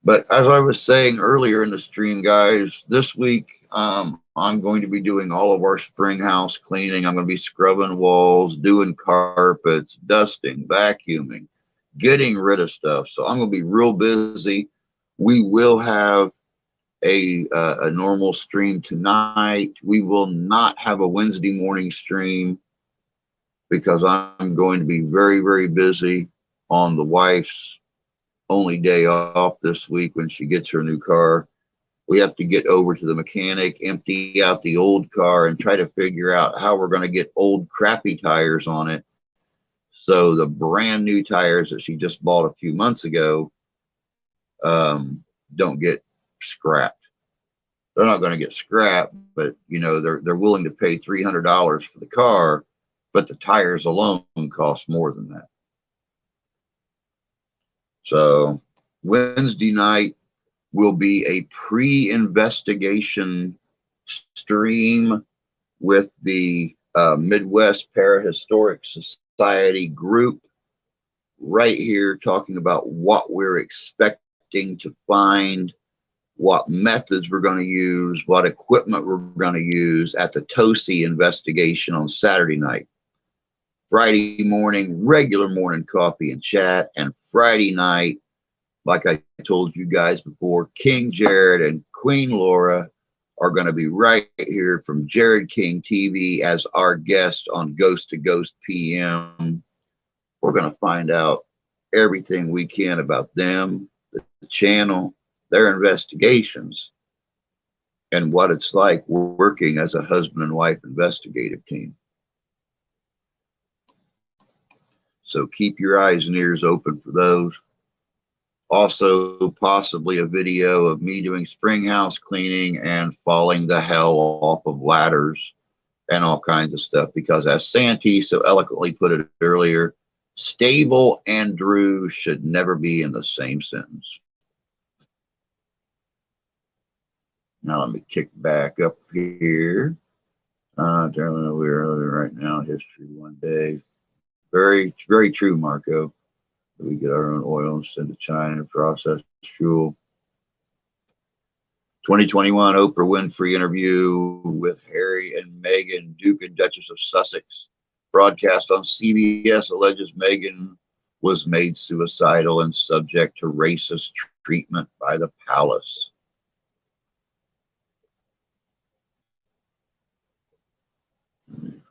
B: But as I was saying earlier in the stream, guys, this week I'm going to be doing all of our spring house cleaning. I'm going to be scrubbing walls, doing carpets, dusting, vacuuming, getting rid of stuff. So I'm going to be real busy. We will have a normal stream tonight. We will not have a Wednesday morning stream because I'm going to be very, very busy on the wife's only day off this week when she gets her new car. We have to get over to the mechanic, empty out the old car, and try to figure out how we're going to get old crappy tires on it. So the brand new tires that she just bought a few months ago don't get scrapped. They're not going to get scrapped, but you know they're willing to pay $300 for the car, but the tires alone cost more than that. So Wednesday night will be a pre-investigation stream with the Midwest Parahistoric Society group right here, talking about what we're expecting to find, what methods we're going to use, what equipment we're going to use at the TOSI investigation on Saturday night. Friday morning, regular morning coffee and chat, and Friday night, like I told you guys before, King Jared and Queen Laura are going to be right here from Jared King TV as our guest on Ghost to Ghost PM. We're going to find out everything we can about them, the channel, their investigations, and what it's like working as a husband and wife investigative team. So keep your eyes and ears open for those. Also, possibly a video of me doing spring house cleaning and falling the hell off of ladders and all kinds of stuff. Because as Santee so eloquently put it earlier, stable and Drew should never be in the same sentence. Now let me kick back up here. We're right now, history one day. Very, very true, Marco. We get our own oil and send to China and process fuel. 2021 Oprah Winfrey interview with Harry and Meghan, Duke and Duchess of Sussex. Broadcast on CBS alleges Meghan was made suicidal and subject to racist treatment by the palace.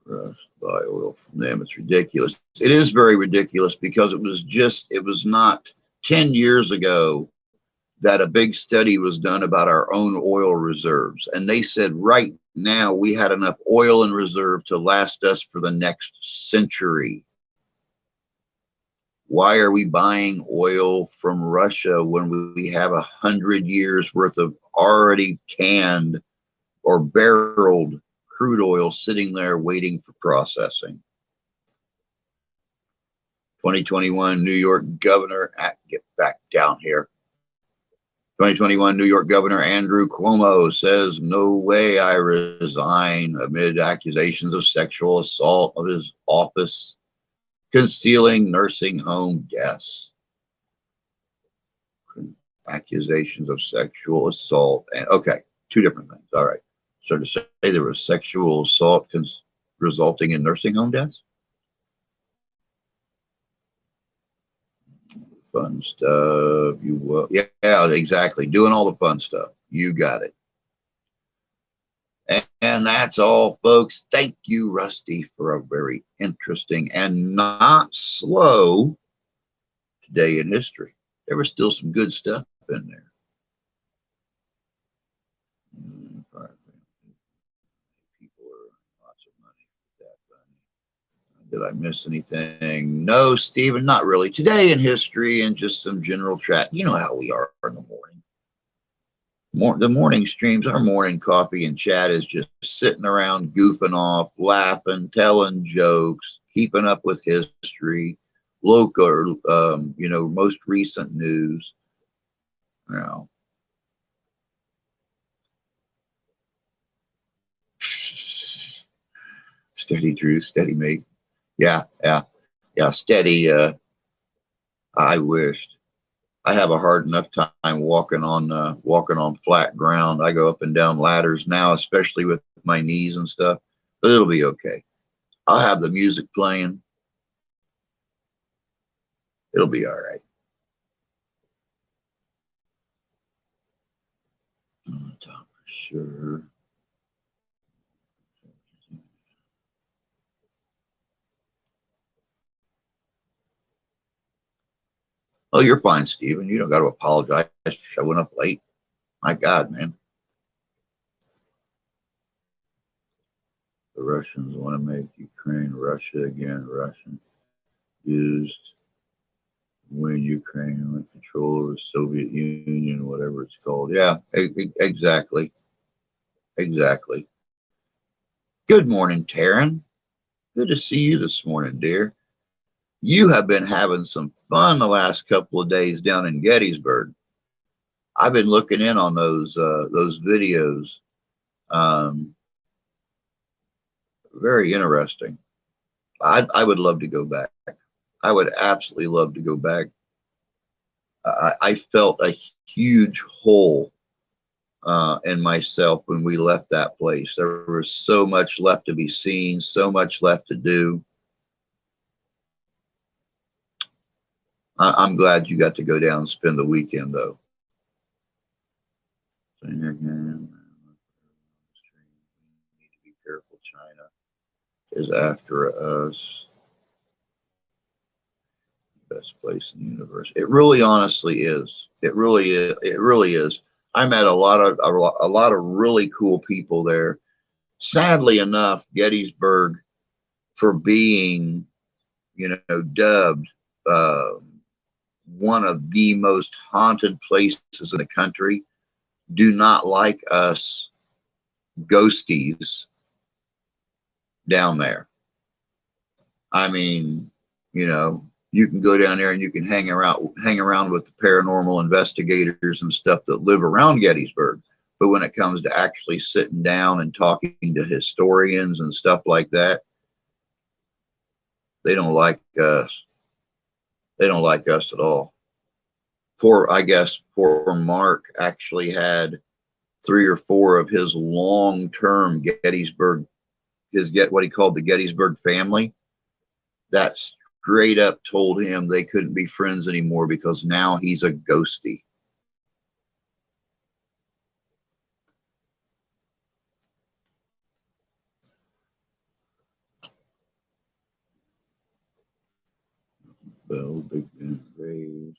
B: For us, buy oil from them. It's ridiculous. It is very ridiculous because it was not 10 years ago that a big study was done about our own oil reserves. And they said right now we had enough oil in reserve to last us for the next century. Why are we buying oil from Russia when we have 100 years worth of already canned or barreled crude oil sitting there waiting for processing? 2021 New York Governor, get back down here. 2021 New York Governor Andrew Cuomo says, "No way I resign," amid accusations of sexual assault of his office, concealing nursing home deaths. Accusations of sexual assault. And okay, two different things. All right. So to say there was sexual assault resulting in nursing home deaths? Fun stuff. You will. Yeah, exactly. Doing all the fun stuff. You got it. And that's all, folks. Thank you, Rusty, for a very interesting and not slow day in history. There was still some good stuff in there. People are lots of money with that money. Did I miss anything? No, Stephen, not really. Today in history and just some general chat. You know how we are in the morning. The morning streams, our morning coffee and chat is just sitting around goofing off, laughing, telling jokes, keeping up with history, local, most recent news. You know. Steady, Drew, steady, mate. Yeah, steady. I wished. I have a hard enough time walking on flat ground. I go up and down ladders now, especially with my knees and stuff, but it'll be okay. I'll have the music playing. It'll be all right. On top for sure. Oh, you're fine, Steven. You don't got to apologize for showing up late. My God, man. The Russians want to make Ukraine Russia again. Russian used when Ukraine went control of the Soviet Union, whatever it's called. Yeah, exactly. Exactly. Good morning, Taryn. Good to see you this morning, dear. You have been having some fun the last couple of days down in Gettysburg. I've been looking in on those videos. Very interesting. I would love to go back. I would absolutely love to go back. I felt a huge hole in myself when we left that place. There was so much left to be seen, so much left to do. I'm glad you got to go down and spend the weekend, though. So here again, we need to be careful. China is after us. Best place in the universe. It really, honestly is. It really is. It really is. I met a lot of really cool people there. Sadly enough, Gettysburg, for being, dubbed one of the most haunted places in the country, do not like us ghosties down there. I mean, you can go down there and you can hang around with the paranormal investigators and stuff that live around Gettysburg. But when it comes to actually sitting down and talking to historians and stuff like that, they don't like us. They don't like us at all. I guess poor Mark actually had 3 or 4 of his long-term Gettysburg, what he called the Gettysburg family, that straight up told him they couldn't be friends anymore because now he's a ghosty. Bell, Big Ben raised.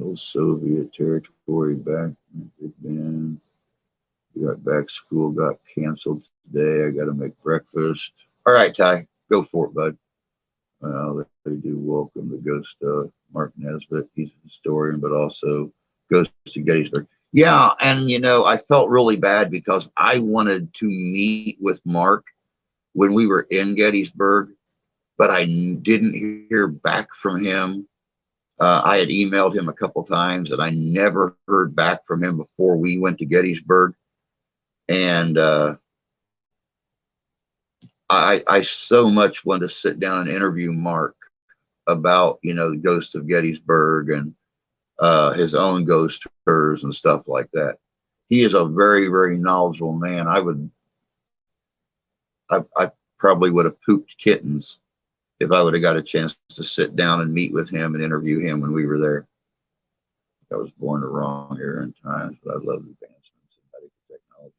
B: Old Soviet territory back. Big Ben. We got back school, got canceled today. I got to make breakfast. All right, Ty, go for it, bud. They do welcome the ghost of Mark Nesbitt. He's a historian, but also goes to Gettysburg. Yeah, and I felt really bad because I wanted to meet with Mark when we were in Gettysburg, but I didn't hear back from him. I had emailed him a couple times, and I never heard back from him before we went to Gettysburg. And I so much wanted to sit down and interview Mark about, the ghost of Gettysburg and his own ghost tours and stuff like that. He is a very, very knowledgeable man. I probably would have pooped kittens if I would have got a chance to sit down and meet with him and interview him when we were there. I was born the wrong era and times, but I love advancements in medical technology.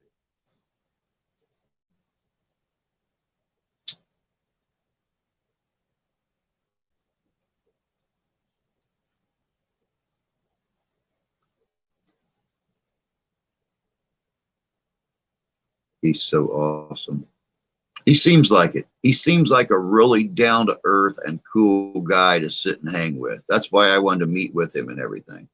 B: He's so awesome. He seems like it. He seems like a really down to earth and cool guy to sit and hang with. That's why I wanted to meet with him and everything.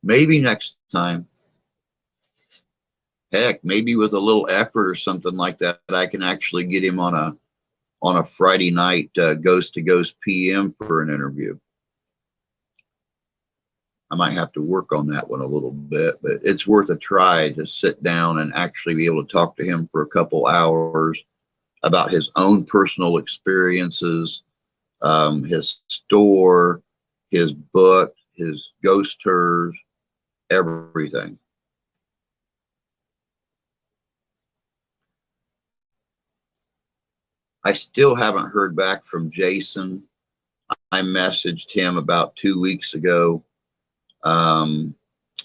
B: Maybe next time. Heck, maybe with a little effort or something like that, I can actually get him on a Friday night Ghost to Ghost PM for an interview. I might have to work on that one a little bit, but it's worth a try to sit down and actually be able to talk to him for a couple hours about his own personal experiences, his store, his book, his ghost tours, everything. I still haven't heard back from Jason. I messaged him about 2 weeks ago.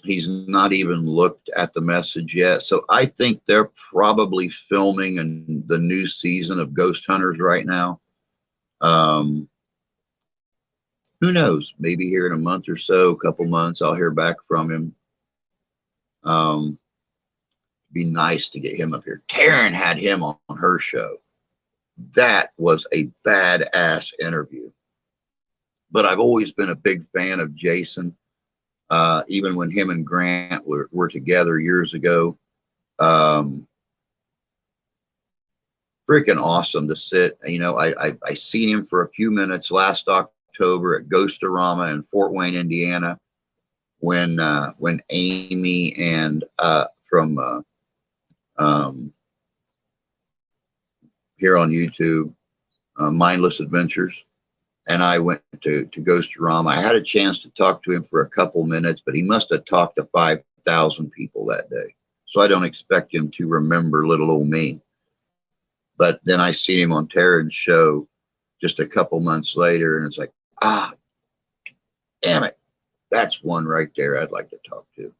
B: He's not even looked at the message yet. So I think they're probably filming in the new season of Ghost Hunters right now. Who knows? Maybe here in a month or so, a couple months, I'll hear back from him. Be nice to get him up here. Taryn had him on her show. That was a badass interview. But I've always been a big fan of Jason. Even when him and Grant were together years ago. Freaking awesome to sit. You know, I seen him for a few minutes last October at Ghostorama in Fort Wayne, Indiana, when Amy and from here on YouTube, Mindless Adventures, and I went to Ghostorama. I had a chance to talk to him for a couple minutes, but he must have talked to 5,000 people that day. So I don't expect him to remember little old me. But then I see him on Taryn's show just a couple months later, and it's like, damn it. That's one right there I'd like to talk to.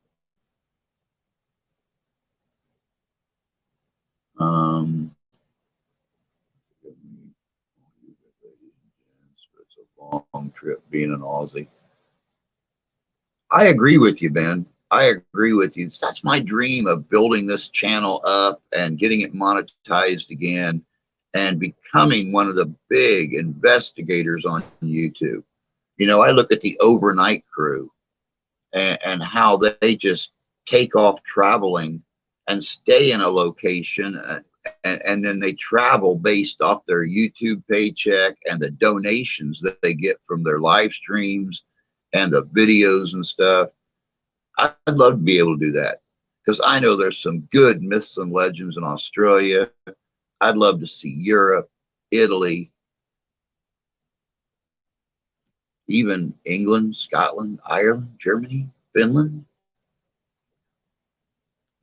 B: It's a long trip being an Aussie. I agree with you, Ben. I agree with you. That's my dream of building this channel up and getting it monetized again and becoming one of the big investigators on YouTube. You know, I look at the overnight crew and how they just take off traveling and stay in a location, and then they travel based off their YouTube paycheck and the donations that they get from their live streams and the videos and stuff. I'd love to be able to do that because I know there's some good myths and legends in Australia. I'd love to see Europe, Italy, even England, Scotland, Ireland, Germany, Finland.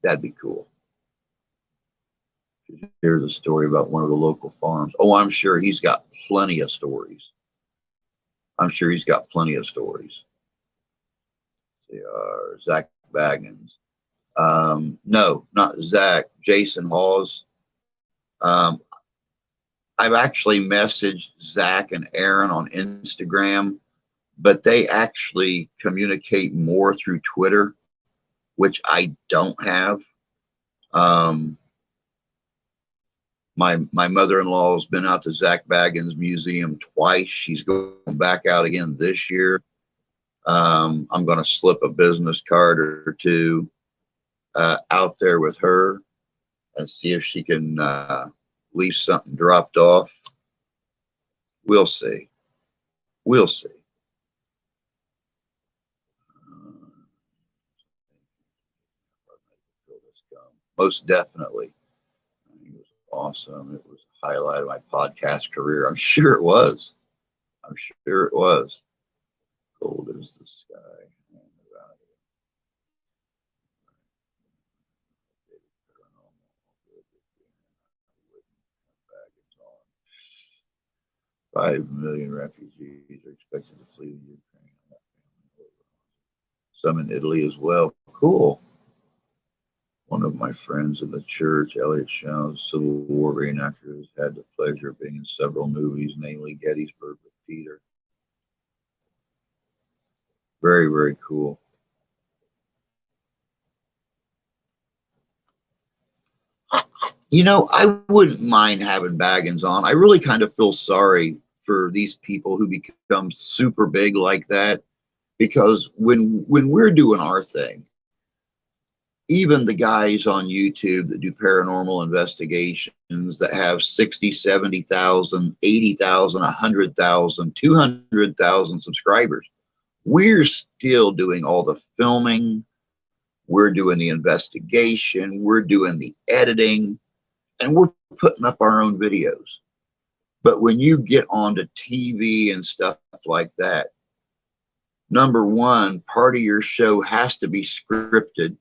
B: That'd be cool. Here's a story about one of the local farms. Oh, I'm sure he's got plenty of stories. I'm sure he's got plenty of stories. They are Zach Baggins. No, not Zach. Jason Hawes. I've actually messaged Zach and Aaron on Instagram, but they actually communicate more through Twitter, which I don't have. My mother-in-law has been out to Zach Baggins Museum twice. She's going back out again this year. I'm going to slip a business card or two out there with her and see if she can leave something dropped off. We'll see. We'll see. Most definitely. It was awesome. It was a highlight of my podcast career. I'm sure it was. I'm sure it was. Gold is the sky. Five million refugees are expected to flee the Ukraine. Some in Italy as well. Cool. One of my friends in the church, Elliot Shows, Civil War reenactor, has had the pleasure of being in several movies, namely Gettysburg with Peter. Very, very cool. You know, I wouldn't mind having Baggins on. I really kind of feel sorry for these people who become super big like that, because when we're doing our thing, even the guys on YouTube that do paranormal investigations that have 60, 70,000, 80,000, 100,000, 200,000 subscribers, we're still doing all the filming. We're doing the investigation. We're doing the editing, and we're putting up our own videos. But when you get onto TV and stuff like that, number one, part of your show has to be scripted.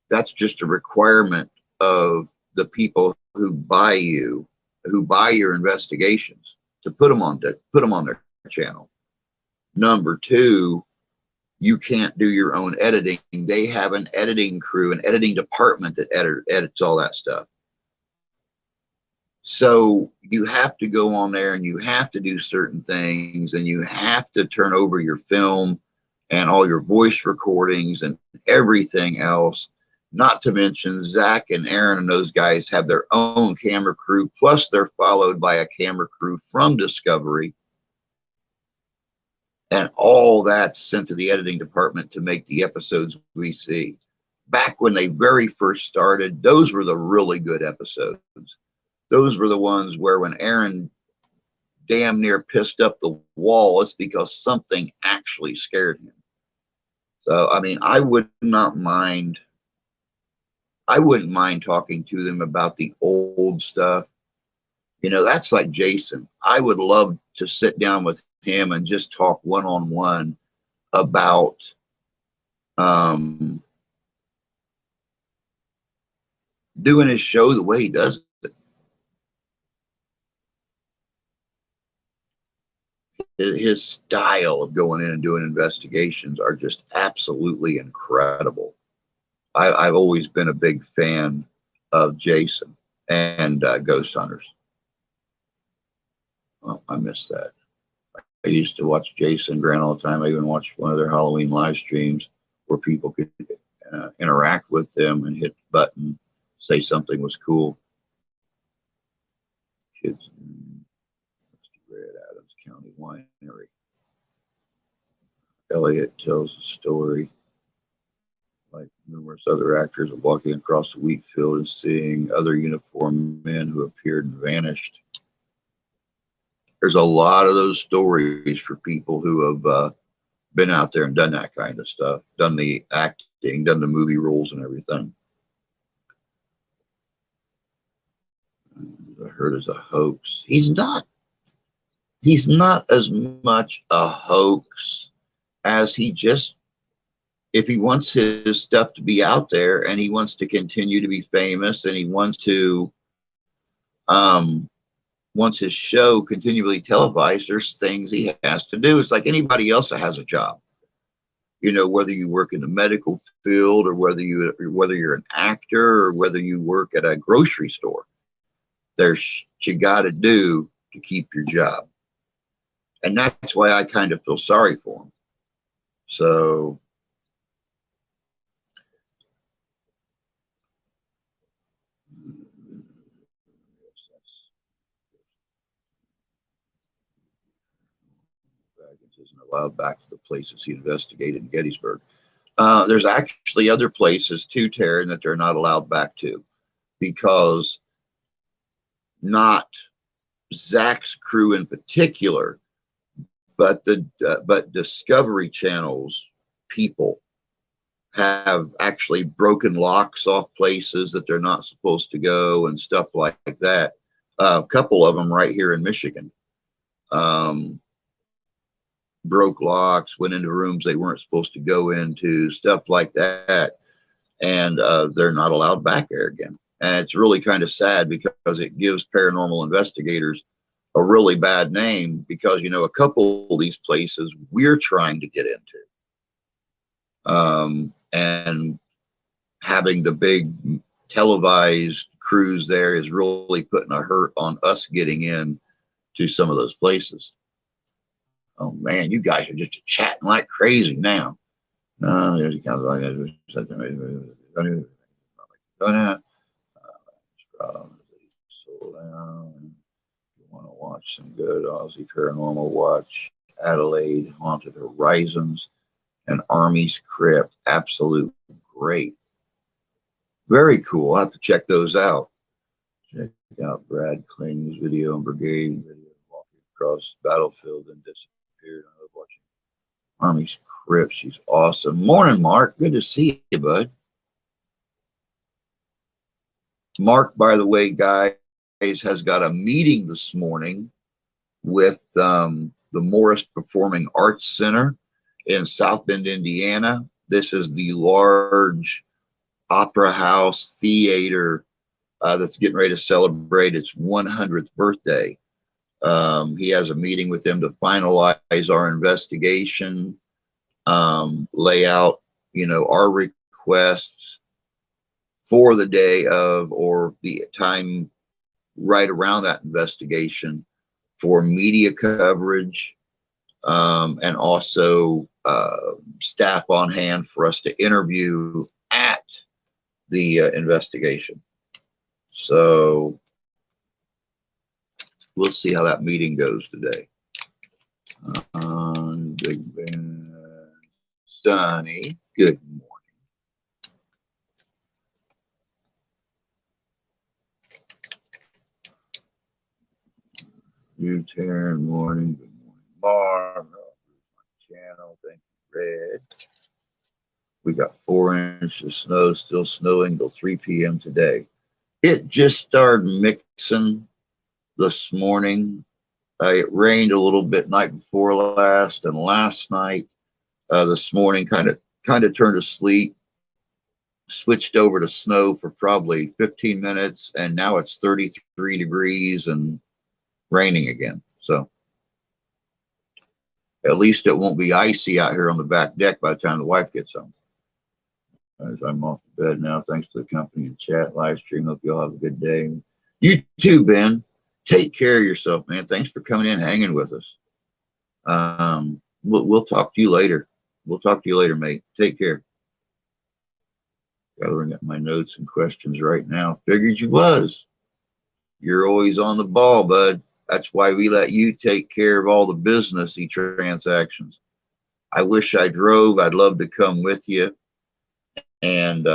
B: That's just a requirement of the people who buy you. who buy your investigations to put them on their channel. Number two, you can't do your own editing. They have an editing crew, an editing department that edits all that stuff. So you have to go on there and you have to do certain things, and you have to turn over your film and all your voice recordings and everything else. Not to mention Zach and Aaron and those guys have their own camera crew, plus they're followed by a camera crew from Discovery. And all that's sent to the editing department to make the episodes we see. Back when they very first started, those were the really good episodes. Those were the ones where when Aaron damn near pissed up the wall, it's because something actually scared him. So, I mean, I wouldn't mind talking to them about the old stuff. You know, that's like Jason. I would love to sit down with him and just talk one-on-one about doing his show the way he does it. His style of going in and doing investigations are just absolutely incredible. I've always been a big fan of Jason and Ghost Hunters. Oh, I missed that. I used to watch Jason Grant all the time. I even watched one of their Halloween live streams where people could interact with them and hit the button, say something was cool. Kids in Red Adams County Winery. Elliot tells a story like numerous other actors of walking across the wheat field and seeing other uniformed men who appeared and vanished. There's a lot of those stories for people who have been out there and done that kind of stuff, done the acting, done the movie roles and everything. I heard as a hoax. He's not as much a hoax as he just, if he wants his stuff to be out there and he wants to continue to be famous and he wants to, wants his show continually televised, there's things he has to do. It's like anybody else that has a job. You know, whether you work in the medical field or whether you're an actor or whether you work at a grocery store, there's you got to do to keep your job. And that's why I kind of feel sorry for him. So isn't allowed back to the places he investigated in Gettysburg. There's actually other places too, Taryn, that they're not allowed back to, because not Zach's crew in particular, but but Discovery Channel's people have actually broken locks off places that they're not supposed to go and stuff like that. A couple of them right here in Michigan. Broke locks, went into rooms they weren't supposed to go into, stuff like that. And they're not allowed back there again. And it's really kind of sad because it gives paranormal investigators a really bad name, because, you know, a couple of these places we're trying to get into. And having the big televised crews there is really putting a hurt on us getting in to some of those places. Oh man, you guys are just chatting like crazy now. There's a kind of like slow down. You want to watch some good Aussie Paranormal, watch Adelaide Haunted Horizons and Army's Crypt. Absolute great. Very cool. I'll have to check those out. Check out Brad Kling's video and Brigade video walking across the battlefield and disappeared. I love watching Army's Crypt. She's awesome. Morning, Mark. Good to see you, bud. Mark, by the way, guys, has got a meeting this morning with the Morris Performing Arts Center in South Bend, Indiana. This is the large opera house theater that's getting ready to celebrate its 100th birthday. He has a meeting with them to finalize our investigation, lay out, our requests for the day of or the time right around that investigation for media coverage, and also staff on hand for us to interview at the investigation. So we'll see how that meeting goes today. Big Ben, Sunny, good morning. You, Taryn, morning. Good morning, Mar. Channel, thank you, Red. We got 4 inches of snow, still snowing till 3 p.m. today. It just started mixing this morning. It rained a little bit night before last, and last night, this morning, kind of turned to sleet. Switched over to snow for probably 15 minutes, and now it's 33 degrees and raining again. So at least it won't be icy out here on the back deck by the time the wife gets home. As I'm off to bed now, thanks to the company and chat live stream. Hope you all have a good day. You too, Ben. Take care of yourself, man. Thanks for coming in, hanging with us. We'll talk to you later. We'll talk to you later, mate. Take care. Gathering up my notes and questions right now. Figured you was. You're always on the ball, bud. That's why we let you take care of all the businessy transactions. I wish I drove. I'd love to come with you and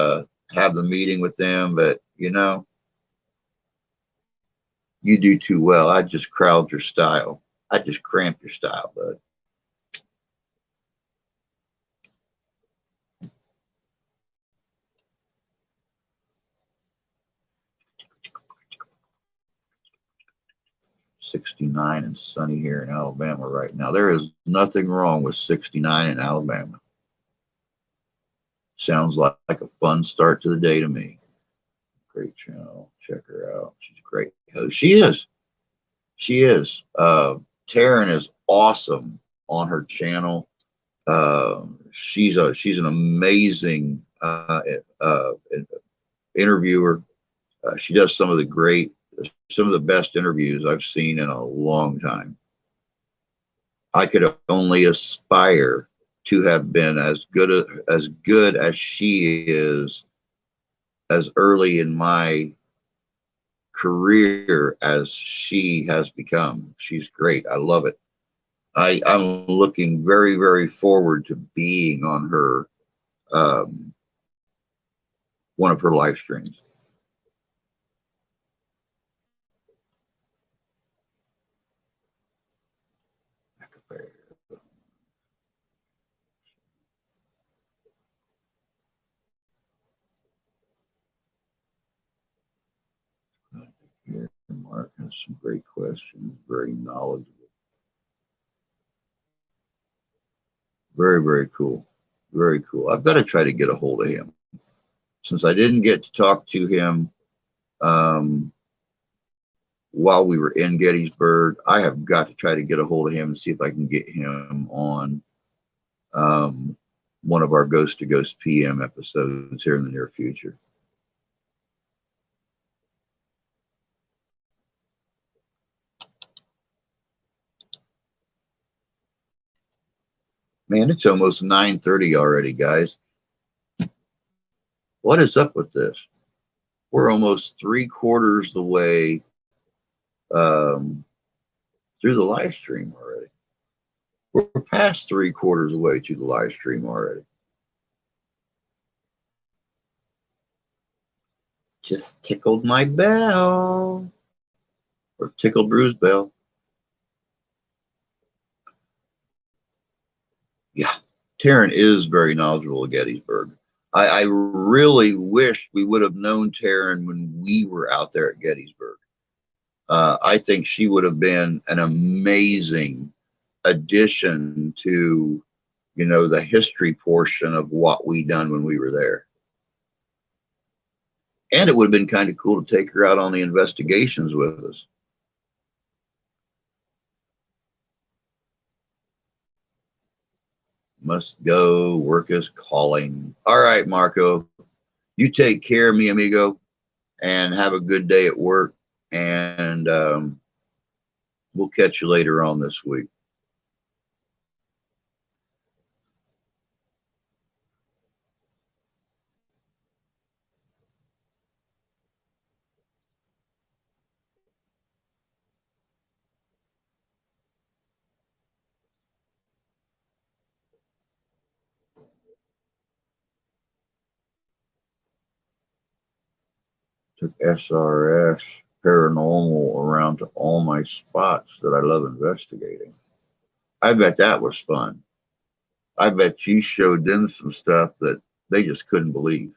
B: have the meeting with them, but you do too well. I just crowd your style. I just cramp your style, bud. .69 and sunny here in Alabama right now. There is nothing wrong with 69 in Alabama. Sounds like a fun start to the day to me. Great channel. Check her out. She's a great host. She is. She is. Taryn is awesome on her channel. She's an amazing interviewer. She does some of the best interviews I've seen in a long time. I could only aspire to have been as good as she is, as early in my career as she has become. She's great. I love it. I'm looking very, very forward to being on her one of her live streams. Here, Mark has some great questions, very knowledgeable. Very, very cool. Very cool. I've got to try to get a hold of him. Since I didn't get to talk to him while we were in Gettysburg, I have got to try to get a hold of him and see if I can get him on one of our Ghost to Ghost PM episodes here in the near future. Man, it's almost 9:30 already, guys. What is up with this? We're almost 3/4 the way through the live stream already. We're past 3/4 the way through the live stream already. Just tickled my bell. Or tickled Drew's bell. Yeah, Taryn is very knowledgeable at Gettysburg. I really wish we would have known Taryn when we were out there at Gettysburg. I think she would have been an amazing addition to, the history portion of what we done when we were there. And it would have been kind of cool to take her out on the investigations with us. Must go. Work is calling. All right, Marco. You take care, mi amigo, and have a good day at work. And we'll catch you later on this week. Took SRS paranormal around to all my spots that I love investigating. I bet that was fun. I bet you showed them some stuff that they just couldn't believe.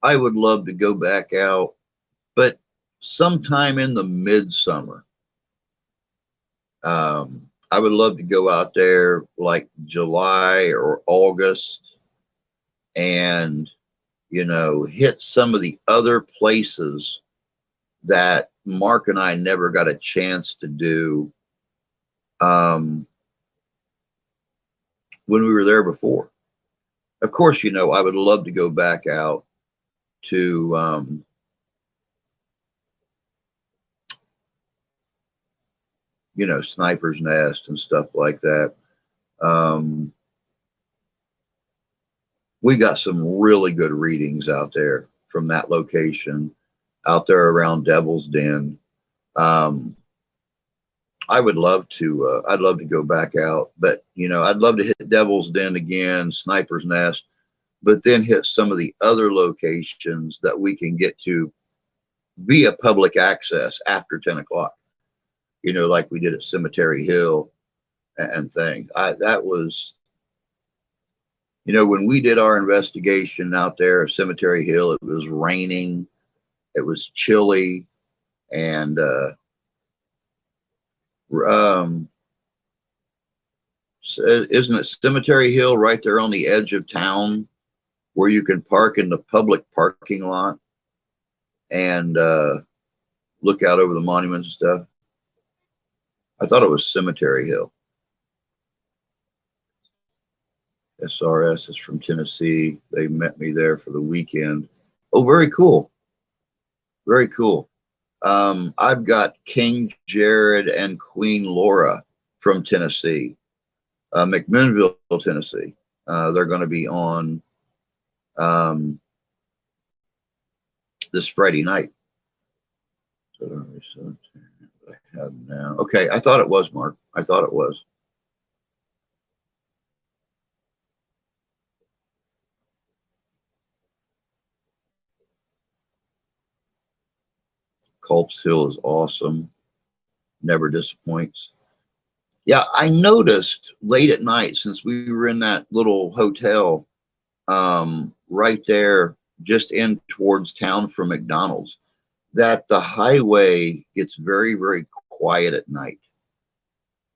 B: I would love to go back out, but sometime in the midsummer. I would love to go out there like July or August and, hit some of the other places that Mark and I never got a chance to do when we were there before. Of course, I would love to go back out to Sniper's Nest and stuff like that. We got some really good readings out there from that location, out there around Devil's Den. I would love to. I'd love to go back out, but I'd love to hit Devil's Den again, Sniper's Nest, but then hit some of the other locations that we can get to via public access after 10 o'clock. Like we did at Cemetery Hill and things. That was, when we did our investigation out there at Cemetery Hill, it was raining, it was chilly, and isn't it Cemetery Hill right there on the edge of town where you can park in the public parking lot and look out over the monuments and stuff? I thought it was Cemetery Hill. SRS is from Tennessee. They met me there for the weekend. Oh, very cool. Very cool. I've got King Jared and Queen Laura from Tennessee, McMinnville, Tennessee. They're going to be on this Friday night. So I have now. Okay, I thought it was, Mark. I thought it was. Culp's Hill is awesome. Never disappoints. Yeah, I noticed late at night, since we were in that little hotel right there just in towards town from McDonald's, that the highway gets very, very quiet at night.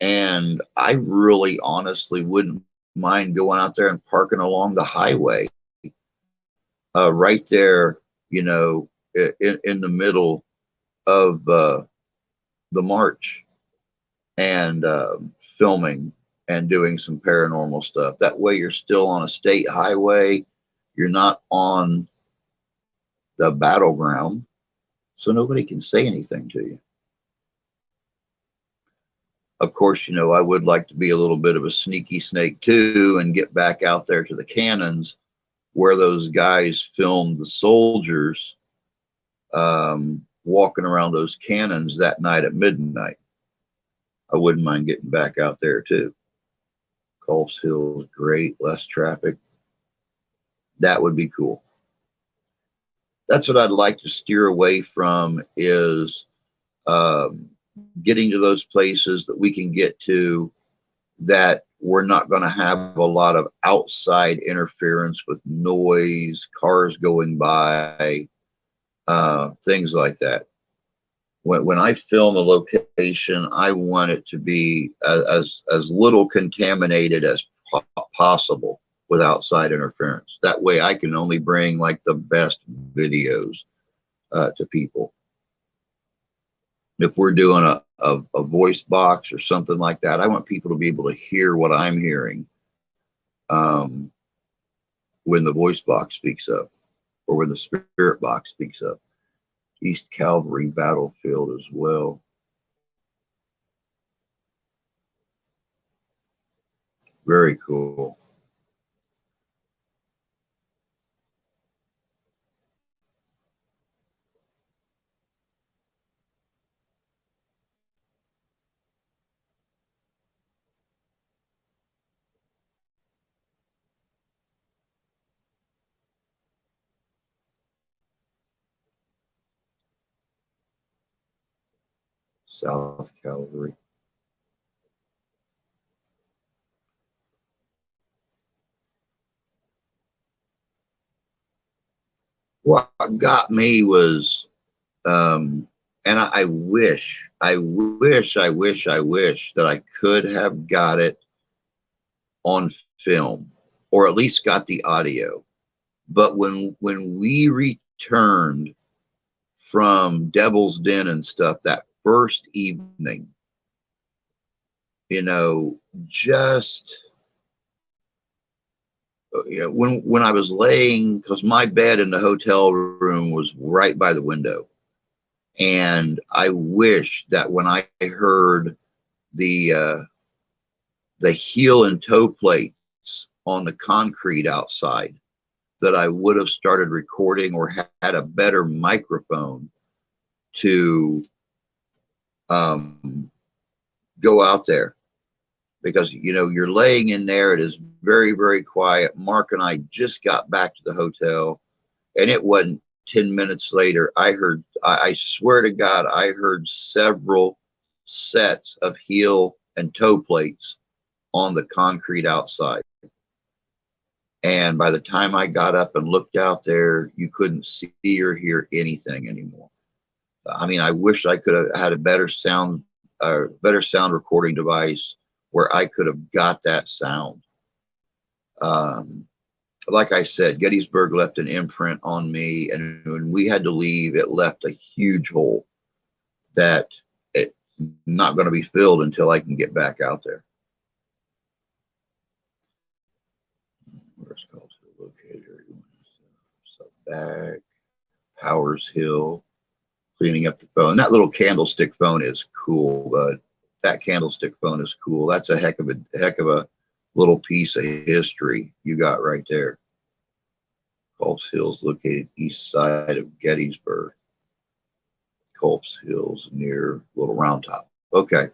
B: And I really honestly wouldn't mind going out there and parking along the highway right there, in the middle of the march, and filming and doing some paranormal stuff. That way you're still on a state highway. You're not on the battleground, so nobody can say anything to you. Of course, I would like to be a little bit of a sneaky snake too and get back out there to the cannons where those guys filmed the soldiers walking around those cannons that night at midnight. I wouldn't mind getting back out there too. Culp's Hill is great, less traffic. That would be cool. that's what I'd like to steer away from, is um, getting to those places that we can get to that we're not going to have a lot of outside interference with noise, cars going by, things like that. When I film a location, I want it to be as little contaminated as possible with outside interference. That way I can only bring like the best videos to people. If we're doing a voice box or something like that, I want people to be able to hear what I'm hearing um, when the voice box speaks up, or when the spirit box speaks up. East Calvary Battlefield as well. Very cool. South Calvary. What got me was, and I wish that I could have got it on film, or at least got the audio. But when we returned from Devil's Den and stuff that first evening, you know, just when I was laying, because my bed in the hotel room was right by the window, and I wish that when I heard the heel and toe plates on the concrete outside, that I would have started recording, or had a better microphone to go out there. Because, you know, you're laying in there, it is very, very quiet. Mark and I just got back to the hotel, and it wasn't 10 minutes later, I swear to God, I heard several sets of heel and toe plates on the concrete outside. And by the time I got up and looked out there, you couldn't see or hear anything anymore. I mean, I wish I could have had a better sound recording device where I could have got that sound. Like I said, Gettysburg left an imprint on me, and when we had to leave, it left a huge hole that it's not going to be filled until I can get back out there. Where's Coltsville located? So back, Powers Hill, cleaning up the phone. That little candlestick phone is cool, but that candlestick phone is cool. That's a heck of a little piece of history you got right there. Culp's Hills located east side of Gettysburg. Culp's Hills near Little Round Top. Okay.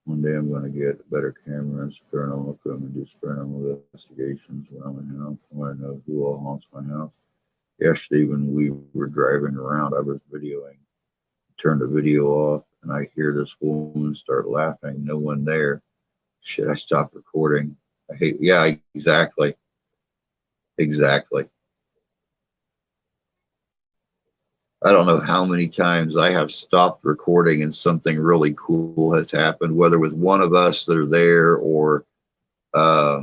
B: One day I'm going to get a better camera and paranormal equipment, do paranormal investigations around my house. I want to know who all haunts my house. Yesterday, when we were driving around, I was videoing, turned the video off, and I hear this woman start laughing. No one there. Should I stop recording? Yeah, exactly. Exactly. I don't know how many times I have stopped recording and something really cool has happened, whether with one of us that are there, or a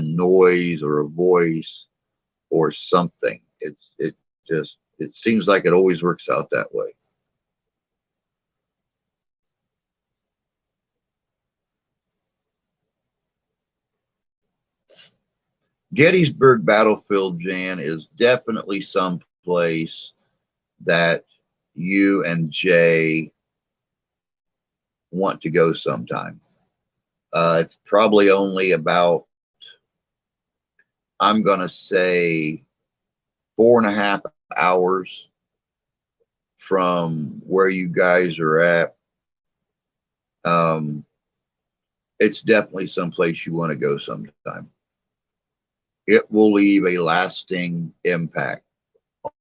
B: noise or a voice or something. It seems like it always works out that way. Gettysburg Battlefield, Jan, is definitely some place that you and Jay want to go sometime. It's probably only about, I'm going to say, 4.5 hours from where you guys are at, um, it's definitely someplace you want to go sometime. It will leave a lasting impact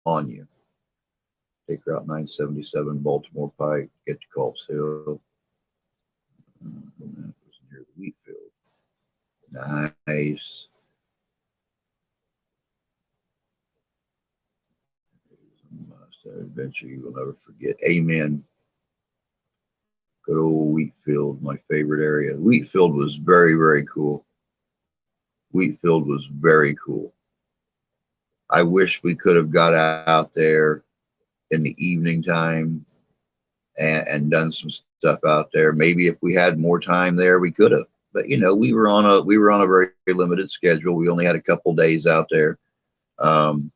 B: on you. Take Route 977, Baltimore Pike, get to Culp's Hill. That was near the wheat field. Nice. Adventure you will never forget. Amen. Good old Wheatfield, my favorite area. Wheatfield was very, very cool. Wheatfield was very cool. I wish we could have got out there in the evening time and done some stuff out there. Maybe if we had more time there, we could have. But you know, we were on a very limited schedule. We only had a couple days out there. Um,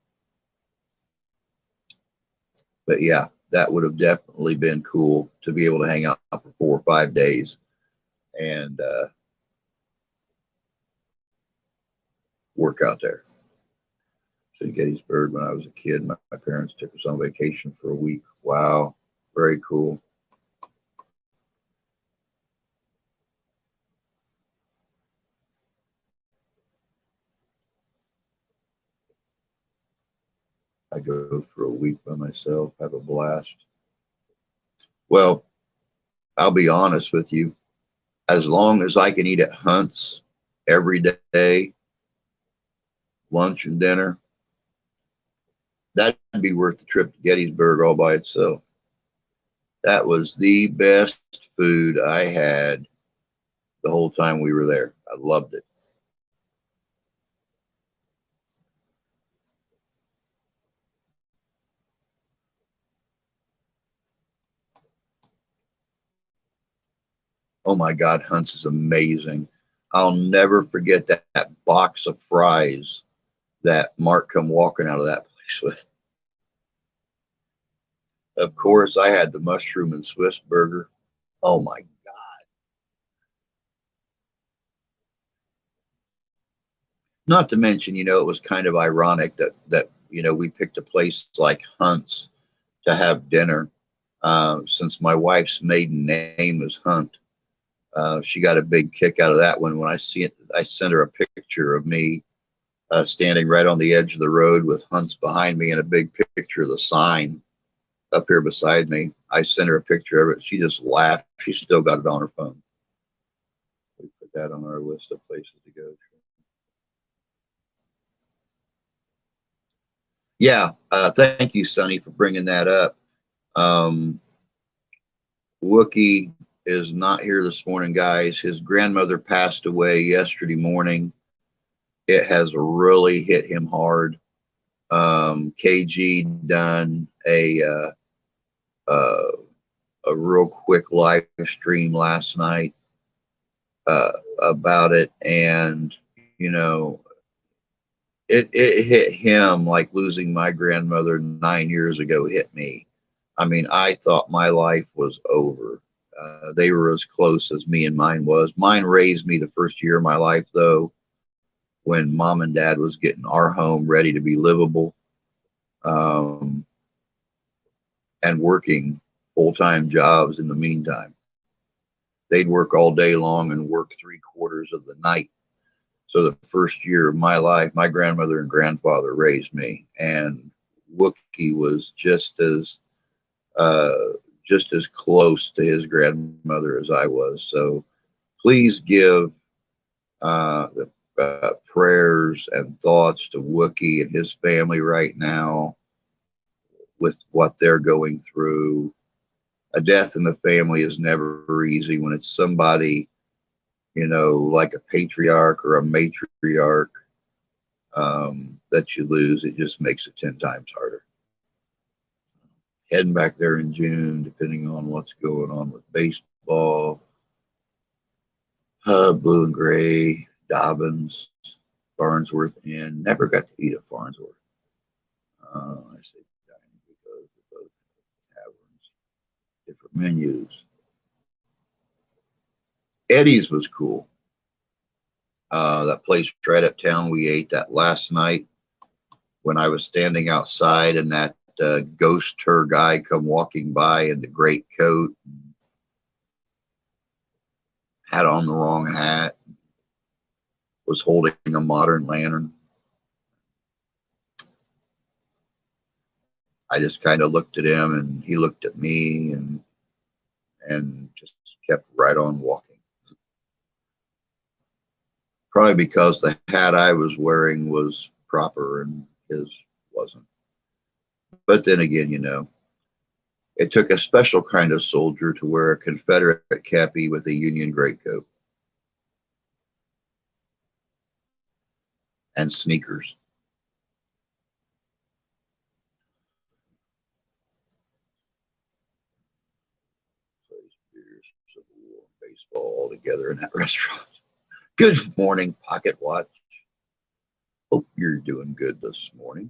B: but yeah, that would have definitely been cool to be able to hang out for 4 or 5 days and work out there. So Gettysburg, when I was a kid, my parents took us on vacation for a week. Wow, very cool. I go for a week by myself, have a blast. Well, I'll be honest with you. As long as I can eat at Hunt's every day, lunch and dinner, that'd be worth the trip to Gettysburg all by itself. That was the best food I had the whole time we were there. I loved it. Oh my God, Hunt's is amazing. I'll never forget that box of fries that Mark come walking out of that place with. Of course, I had the mushroom and Swiss burger. Oh my God. Not to mention, it was kind of ironic that we picked a place like Hunt's to have dinner. Since my wife's maiden name is Hunt, she got a big kick out of that one. When I sent her a picture of me standing right on the edge of the road with Hunt's behind me and a big picture of the sign up here beside me. I sent her a picture of it. She just laughed. She still got it on her phone. We put that on our list of places to go to. Yeah, thank you, Sonny, for bringing that up. Um, Wookie is not here this morning, guys. His grandmother passed away yesterday morning. It has really hit him hard. KG done a real quick live stream last night about it, and you know, it hit him like losing my grandmother 9 years ago hit me. I mean, I thought my life was over. They were as close as me and mine was. Mine raised me the first year of my life, though, when mom and dad was getting our home ready to be livable, um, and working full-time jobs in the meantime. They'd work all day long and work 3/4 of the night. So the first year of my life, my grandmother and grandfather raised me, and Wookie was uh, just as close to his grandmother as I was. So please give the prayers and thoughts to Wookie and his family right now with what they're going through. A death in the family is never easy when it's somebody, like a patriarch or a matriarch, that you lose. It just makes it 10 times harder. Heading back there in June, depending on what's going on with baseball. Blue and Gray, Dobbins, Farnsworth Inn. Never got to eat at Farnsworth. I say dining because they're both taverns, different menus. Eddie's was cool. That place right uptown, we ate that last night. when I was standing outside and that ghost tour guy come walking by in the great coat, had on the wrong hat, was holding a modern lantern. I just kind of looked at him and he looked at me and just kept right on walking. Probably because the hat I was wearing was proper and his wasn't. But then again, you know, it took a special kind of soldier to wear a Confederate cappy with a Union greatcoat and sneakers. Beers, Civil War, baseball all together in that restaurant. Good morning, Pocket Watch. Hope you're doing good this morning.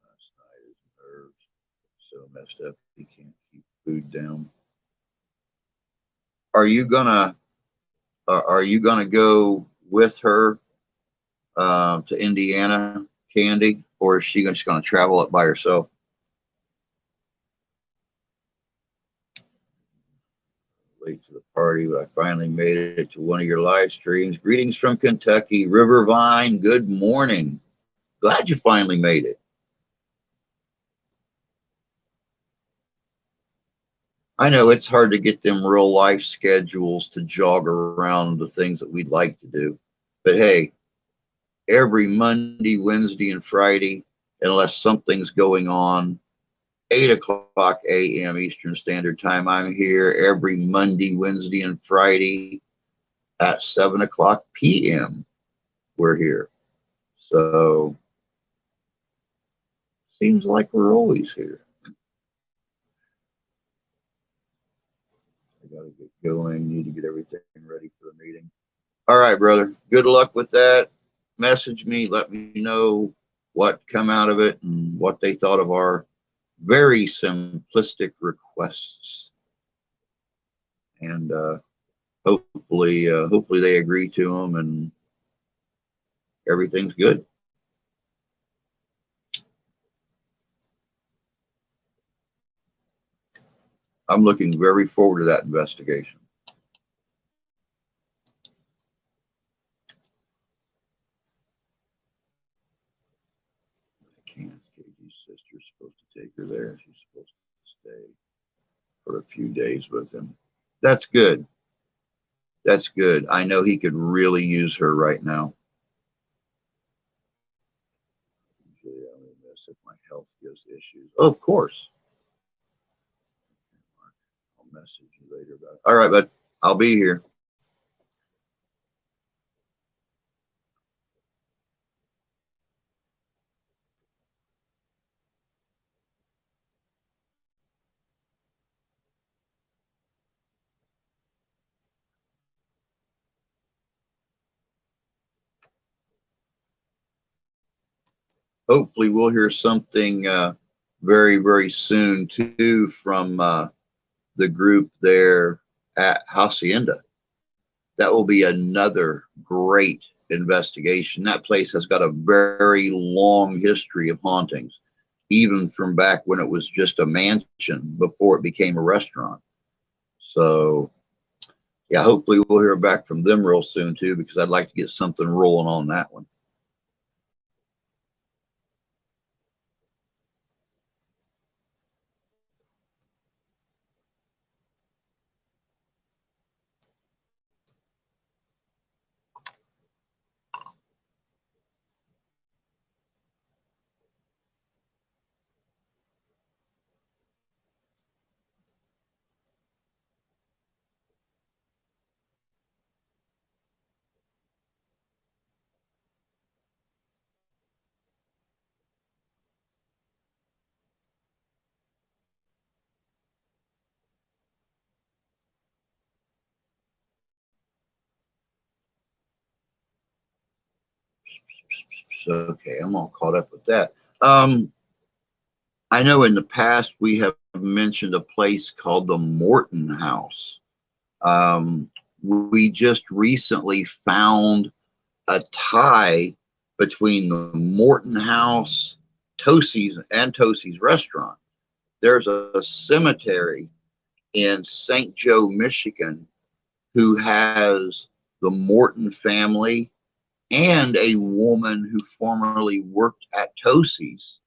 B: Last night, his nerves so messed up he can't keep food down. Are you gonna go with her to Indiana, Candy, or is she just gonna travel up by herself? Late to the party, but I finally made it to one of your live streams. Greetings from Kentucky, Rivervine. Good morning. Glad you finally made it. I know it's hard to get them real life schedules to jog around the things that we'd like to do. But hey, every Monday, Wednesday, and Friday, unless something's going on, 8 o'clock a.m. Eastern Standard Time, I'm here every Monday, Wednesday, and Friday at 7 o'clock p.m. We're here. So, seems like we're always here. I got to get going. Need to get everything ready for the meeting. All right, brother. Good luck with that. Message me. Let me know what come out of it and what they thought of our very simplistic requests. And hopefully they agree to them and everything's good. I'm looking very forward to that investigation. I can't. Katie's sister's supposed to take her there. She's supposed to stay for a few days with him. That's good. That's good. I know he could really use her right now. Usually I only miss if my health gives issues. Oh, of course. I'll message you later about it. All right, but I'll be here. Hopefully we'll hear something very, very soon too from the group there at Hacienda. That will be another great investigation. That place has got a very long history of hauntings, even from back when it was just a mansion before it became a restaurant. So yeah, hopefully we'll hear back from them real soon too, because I'd like to get something rolling on that one. So, okay, I'm all caught up with that. I know in the past we have mentioned a place called the Morton House. We just recently found a tie between the Morton House, Tosie's, and Tosie's restaurant. There's a cemetery in St. Joe, Michigan, who has the Morton family and a woman who formerly worked at Tosie's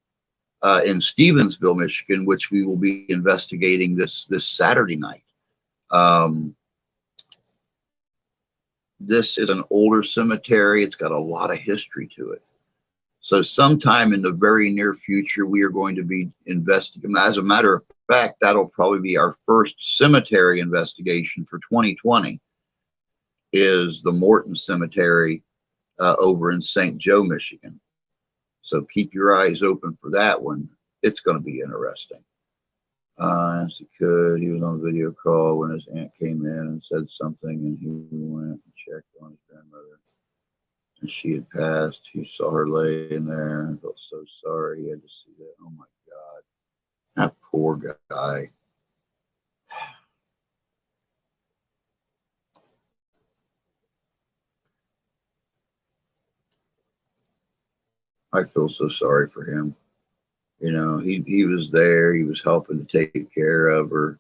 B: in Stevensville, Michigan, which we will be investigating this Saturday night. This is an older cemetery. It's got a lot of history to it. So sometime in the very near future, we are going to be investigating. As a matter of fact, that'll probably be our first cemetery investigation for 2020, is the Morton Cemetery over in St. Joe, Michigan. So keep your eyes open for that one. It's going to be interesting. As he could, he was on a video call when his aunt came in and said something, and he went and checked on his grandmother. And she had passed. He saw her laying there and felt so sorry. He had to see that. Oh my God. That poor guy. I feel so sorry for him. You know, he was there. He was helping to take care of her.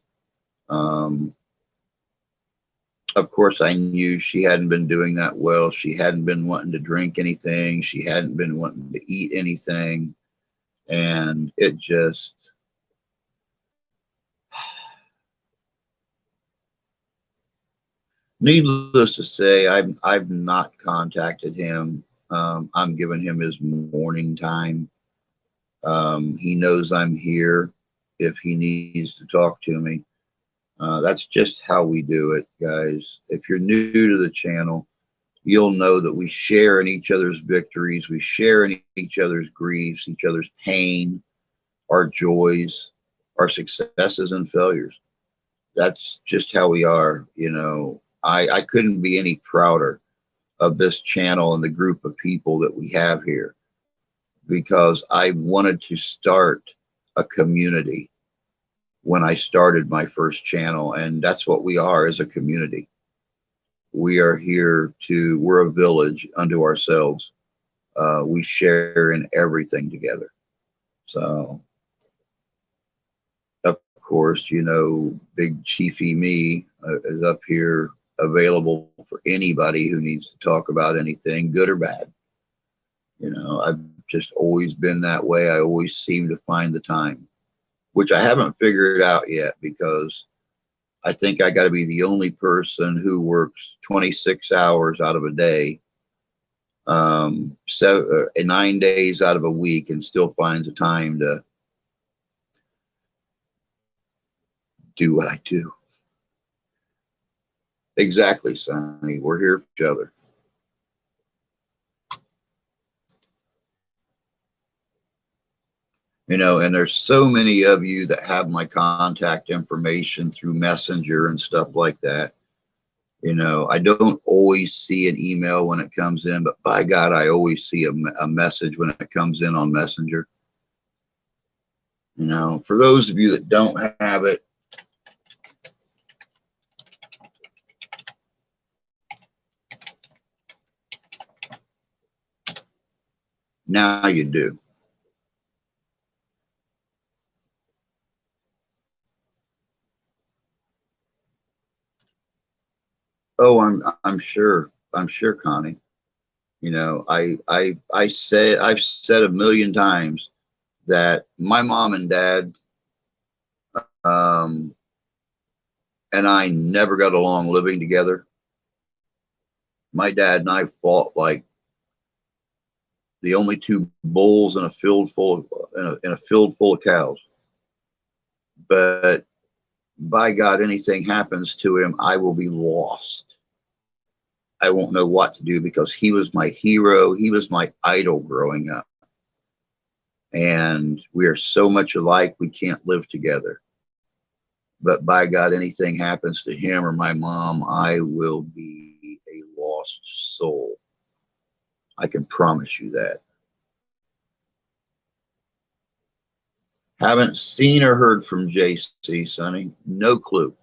B: Of course, I knew she hadn't been doing that well. She hadn't been wanting to drink anything. She hadn't been wanting to eat anything. And it just, needless to say, I've not contacted him. I'm giving him his morning time. He knows I'm here if he needs to talk to me. That's just how we do it, guys. If you're new to the channel, you'll know that we share in each other's victories. We share in each other's griefs, each other's pain, our joys, our successes and failures. That's just how we are. You know, I couldn't be any prouder of this channel and the group of people that we have here, because I wanted to start a community when I started my first channel, and that's what we are, as a community. We are here we're a village unto ourselves. We share in everything together. So, of course, you know, Big Chiefy me is up here available for anybody who needs to talk about anything, good or bad. You know, I've just always been that way. I always seem to find the time, which I haven't figured out yet, because I think I got to be the only person who works 26 hours out of a day, 9 days out of a week, and still finds the time to do what I do. Exactly, Sonny. We're here for each other. You know, and there's so many of you that have my contact information through Messenger and stuff like that. You know, I don't always see an email when it comes in, but by God, I always see a message when it comes in on Messenger. You know, for those of you that don't have it, now you do. Oh, I'm sure, Connie. You know, I've said a million times that my mom and dad and I never got along living together. My dad and I fought like the only two bulls in a field full of cows. But by God, anything happens to him, I will be lost. I won't know what to do, because he was my hero. He was my idol growing up. And we are so much alike, we can't live together. But by God, anything happens to him or my mom, I will be a lost soul. I can promise you that. Haven't seen or heard from JC, Sonny. No clue.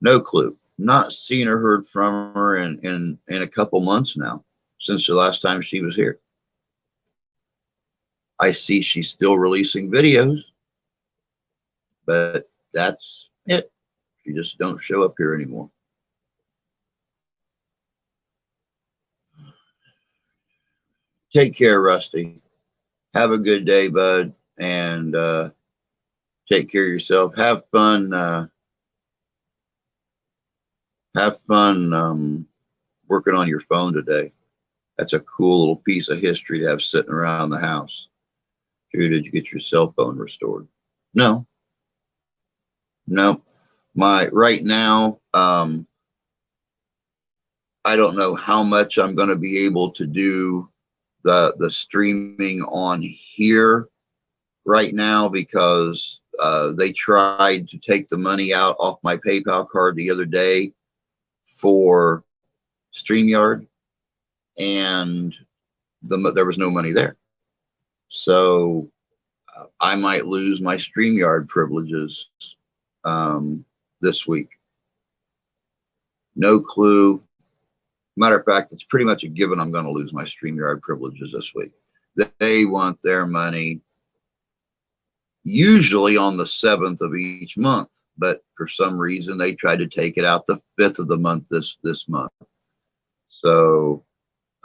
B: No clue. not seen or heard from her in a couple months now, since the last time she was here. I see she's still releasing videos, but that's it. She just don't show up here anymore. Take care, Rusty. Have a good day, bud, and take care of yourself. Have fun. Working on your phone today. That's a cool little piece of history to have sitting around the house. Drew, did you get your cell phone restored? No. No. Right now, I don't know how much I'm going to be able to do the streaming on here right now, because they tried to take the money out off my PayPal card the other day for StreamYard, and there was no money there. So I might lose my StreamYard privileges this week. No clue. Matter of fact, it's pretty much a given I'm going to lose my StreamYard privileges this week. They want their money usually on the 7th of each month, but for some reason they tried to take it out the 5th of the month this month. So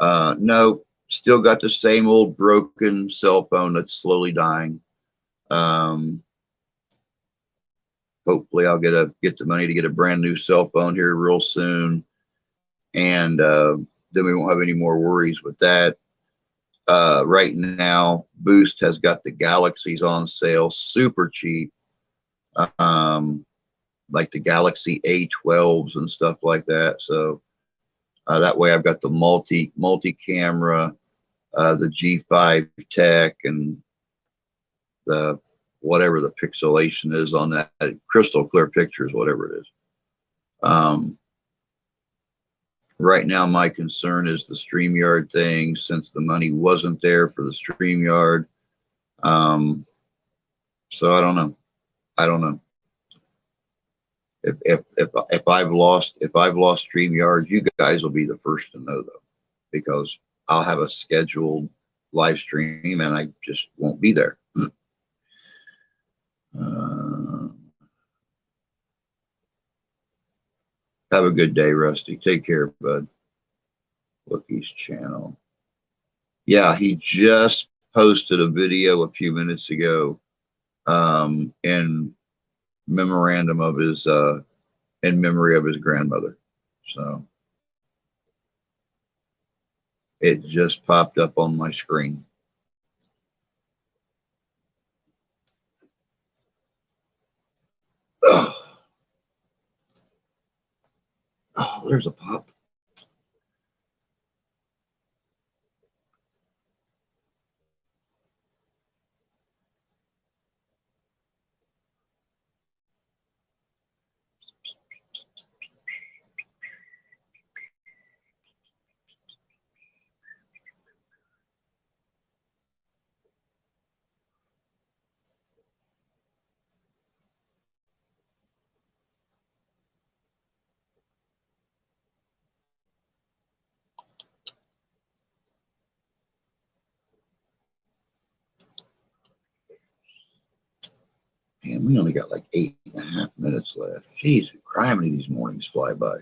B: no, still got the same old broken cell phone that's slowly dying. Hopefully I'll get the money to get a brand new cell phone here real soon, and then we won't have any more worries with that. Right now, Boost has got the Galaxies on sale, super cheap, like the Galaxy A12s and stuff like that. So that way I've got the multi-camera, the G5 tech, and the whatever the pixelation is on that, crystal clear pictures, whatever it is. Right now, my concern is the StreamYard thing, since the money wasn't there for the StreamYard. So I don't know. If I've lost StreamYard, you guys will be the first to know, though, because I'll have a scheduled live stream and I just won't be there. Have a good day, Rusty. Take care, bud. Wookie's channel. Yeah, he just posted a video a few minutes ago in memorandum of his in memory of his grandmother. So it just popped up on my screen. Oh, there's a pop. Man, we only got like 8.5 minutes left. Jeez, criminy, these mornings fly by.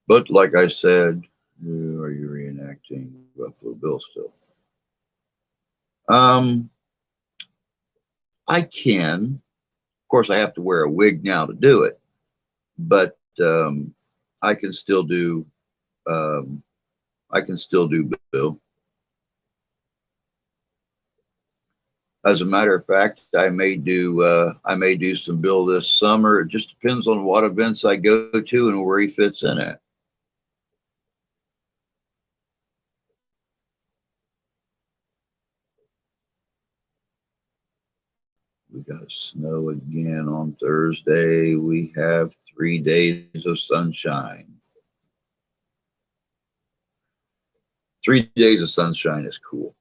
B: But like I said, are you reenacting Buffalo Bill still? I can. Of course, I have to wear a wig now to do it, but I can still do. Bill. As a matter of fact, I may do some Bill this summer. It just depends on what events I go to and where he fits in at. We got snow again on Thursday. We have 3 days of sunshine. 3 days of sunshine is cool.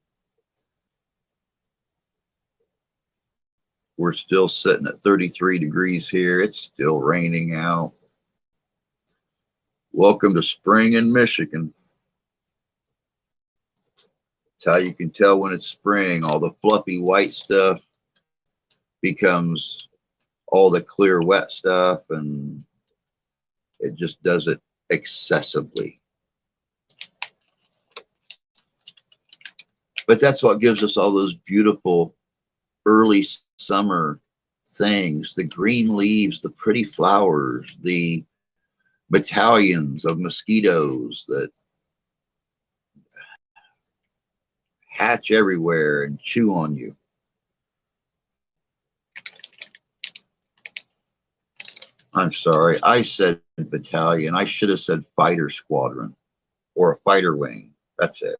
B: We're still sitting at 33 degrees here. It's still raining out. Welcome to spring in Michigan. It's how you can tell when it's spring. All the fluffy white stuff becomes all the clear wet stuff, and it just does it excessively. But that's what gives us all those beautiful early summer things, the green leaves, the pretty flowers, the battalions of mosquitoes that hatch everywhere and chew on you. I'm sorry, I said battalion. I should have said fighter squadron or a fighter wing. That's it.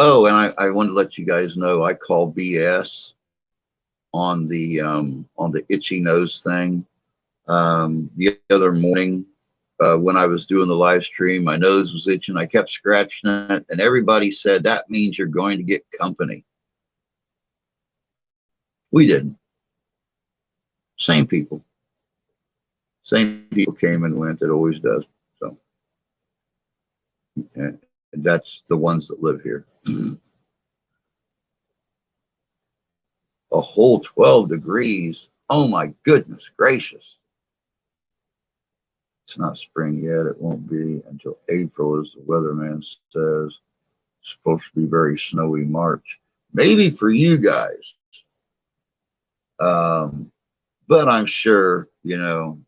B: Oh, and I wanted to let you guys know I call BS on the itchy nose thing. The other morning, when I was doing the live stream, my nose was itching. I kept scratching it, and everybody said that means you're going to get company. We didn't. Same people. Same people came and went. It always does. So, and that's the ones that live here. A whole 12 degrees. Oh my goodness gracious. It's not spring yet. It won't be until April, as the weatherman says. It's supposed to be very snowy March. Maybe for you guys. But I'm sure, you know,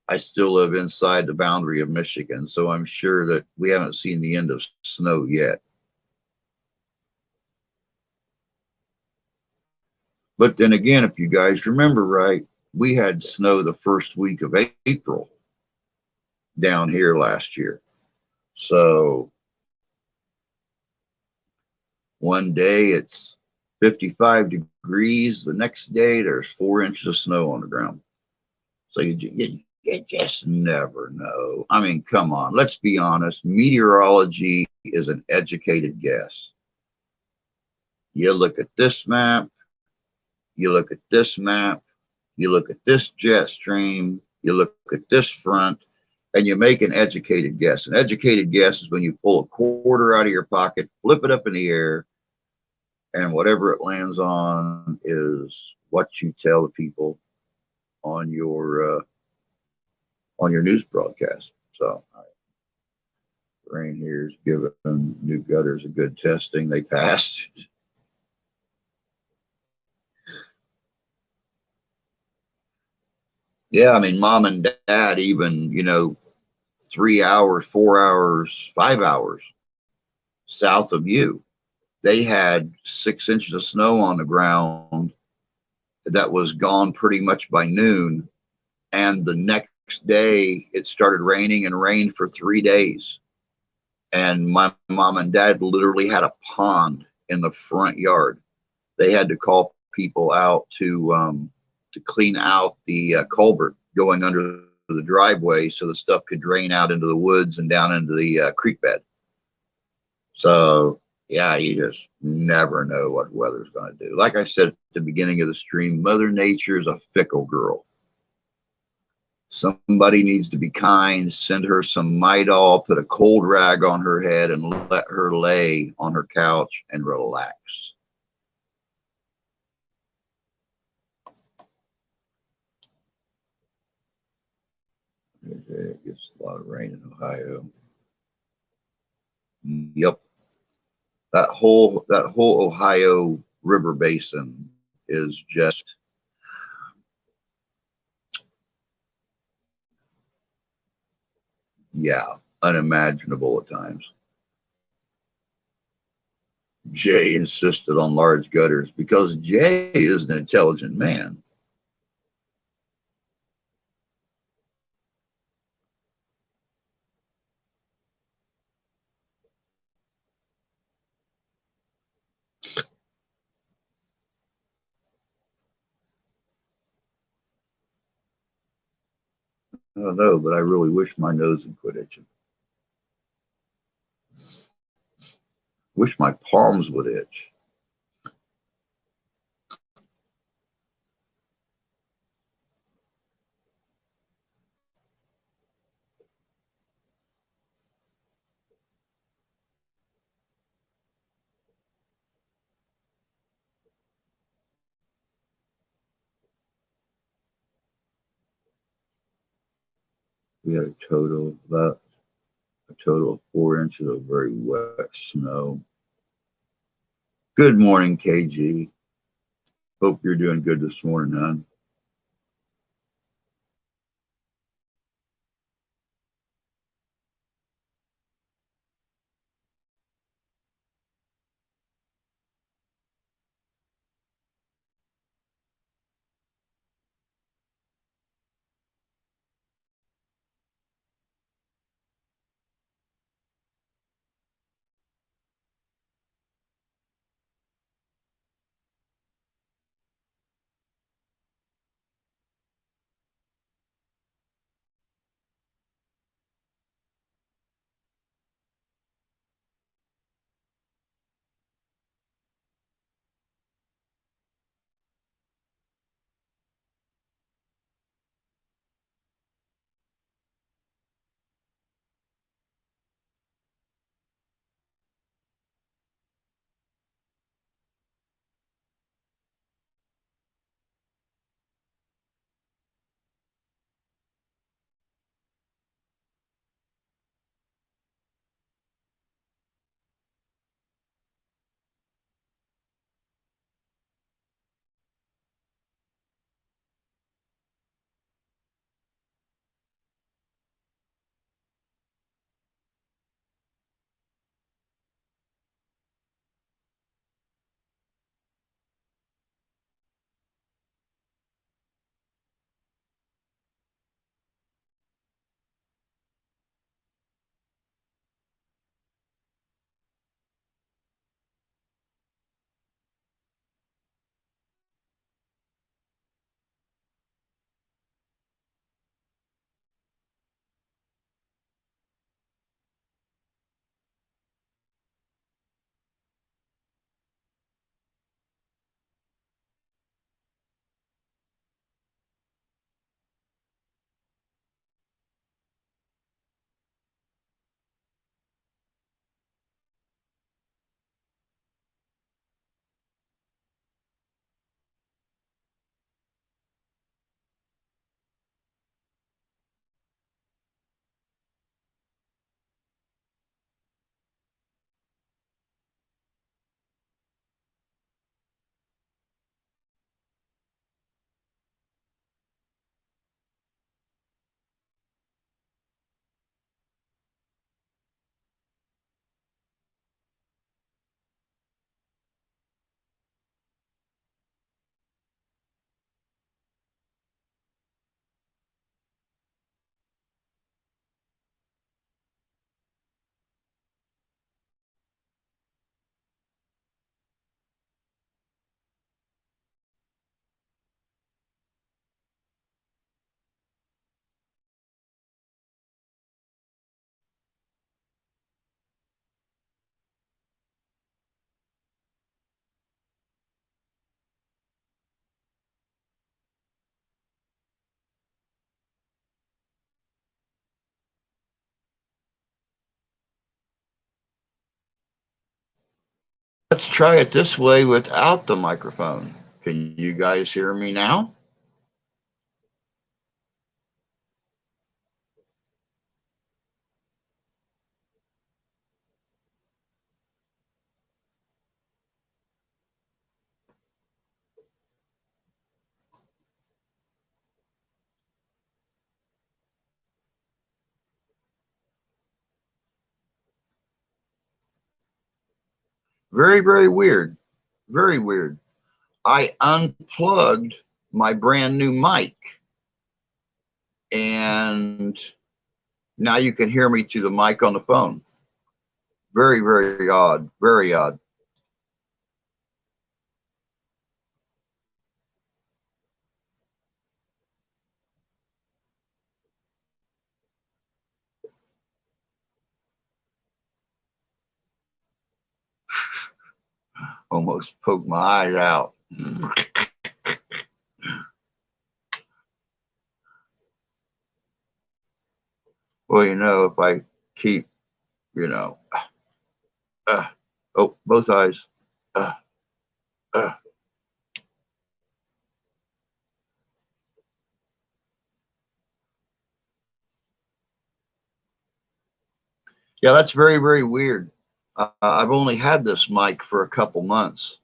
B: I still live inside the boundary of Michigan, so I'm sure that we haven't seen the end of snow yet. But then again, if you guys remember right, we had snow the first week of April down here last year. So one day it's 55 degrees. The next day there's 4 inches of snow on the ground. So you just never know. I mean, come on, let's be honest. Meteorology is an educated guess. You look at this map, you look at this map, you look at this jet stream, you look at this front, and you make an educated guess. An educated guess is when you pull a quarter out of your pocket, flip it up in the air, and whatever it lands on is what you tell the people on your news broadcast. So rain here is giving new gutters a good testing. They passed. Yeah, I mean, mom and dad, even, you know, 3 hours, 4 hours, 5 hours south of you, they had 6 inches of snow on the ground that was gone pretty much by noon. And the next day, it started raining and rained for 3 days. And my mom and dad literally had a pond in the front yard. They had to call people out to clean out the culvert going under the driveway so the stuff could drain out into the woods and down into the creek bed. So yeah, you just never know what weather's going to do. Like I said at the beginning of the stream, Mother Nature is a fickle girl. Somebody needs to be kind, send her some Midol, put a cold rag on her head, and let her lay on her couch and relax. It gets a lot of rain in Ohio. Yep. That whole Ohio river basin is just unimaginable at times. Jay insisted on large gutters because Jay is an intelligent man. I don't know, but I really wish my nose would quit itching. Wish my palms would itch. We had a total of 4 inches of very wet snow. Good morning, KG. Hope you're doing good this morning, hon. Let's try it this way without the microphone. Can you guys hear me now? Very, very weird. Very weird. I unplugged my brand new mic, and now you can hear me through the mic on the phone. Very, very odd. Very odd. Almost poked my eyes out. Well, if I keep, oh, both eyes. Uh, uh. Yeah, that's very, very weird. I've only had this mic for a couple months,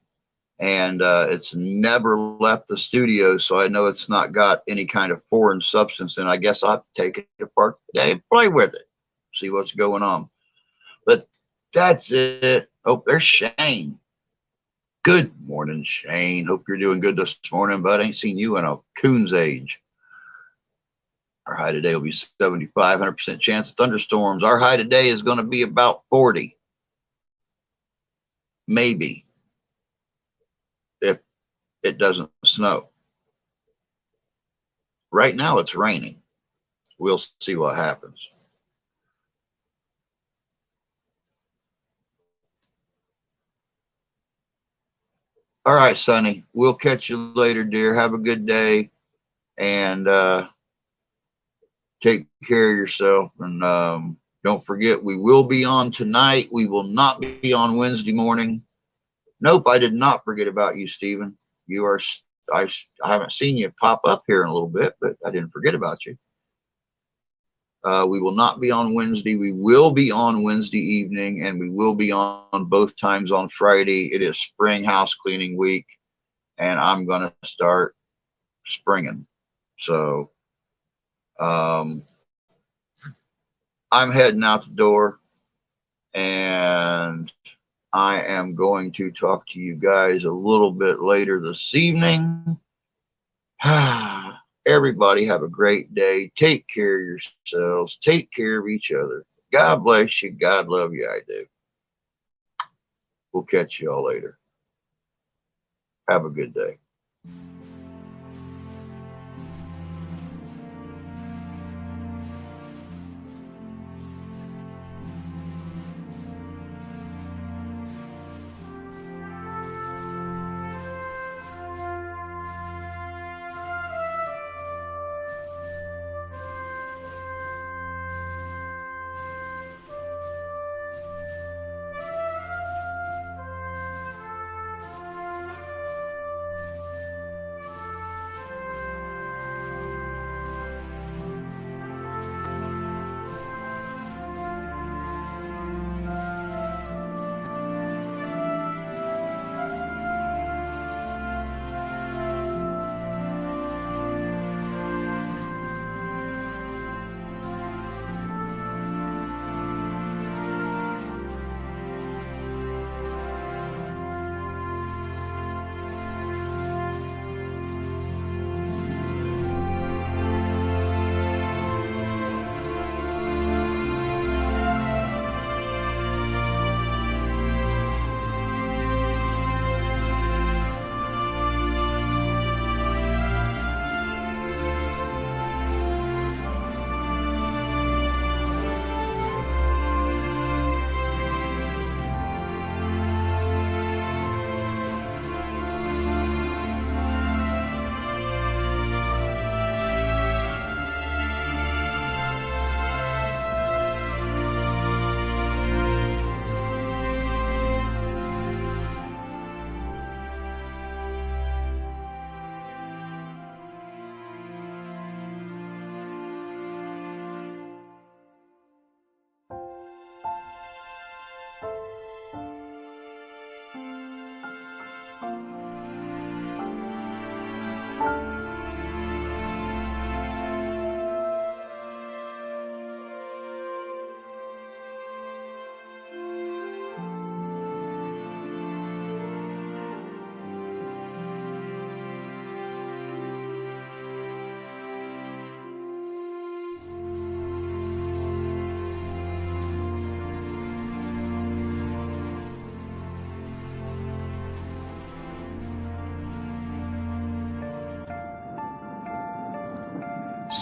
B: and it's never left the studio, so I know it's not got any kind of foreign substance, and I guess I'll take it apart today, play with it, see what's going on. But that's it. Oh, there's Shane. Good morning, Shane. Hope you're doing good this morning, bud. Ain't seen you in a coon's age. Our high today will be 75, 100% chance of thunderstorms. Our high today is going to be about 40. Maybe. If it doesn't snow. Right now it's raining. We'll see what happens. All right, Sonny. We'll catch you later, dear. Have a good day. And take care of yourself. And don't forget, we will be on tonight. We will not be on Wednesday morning. Nope, I did not forget about you, Stephen. You are, I haven't seen you pop up here in a little bit, but I didn't forget about you. We will not be on Wednesday. We will be on Wednesday evening, and we will be on both times on Friday. It is spring house cleaning week, and I'm going to start springing. So I'm heading out the door, and I am going to talk to you guys a little bit later this evening. Everybody have a great day. Take care of yourselves. Take care of each other. God bless you. God love you. I do. We'll catch you all later. Have a good day.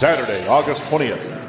A: Saturday, August 20th,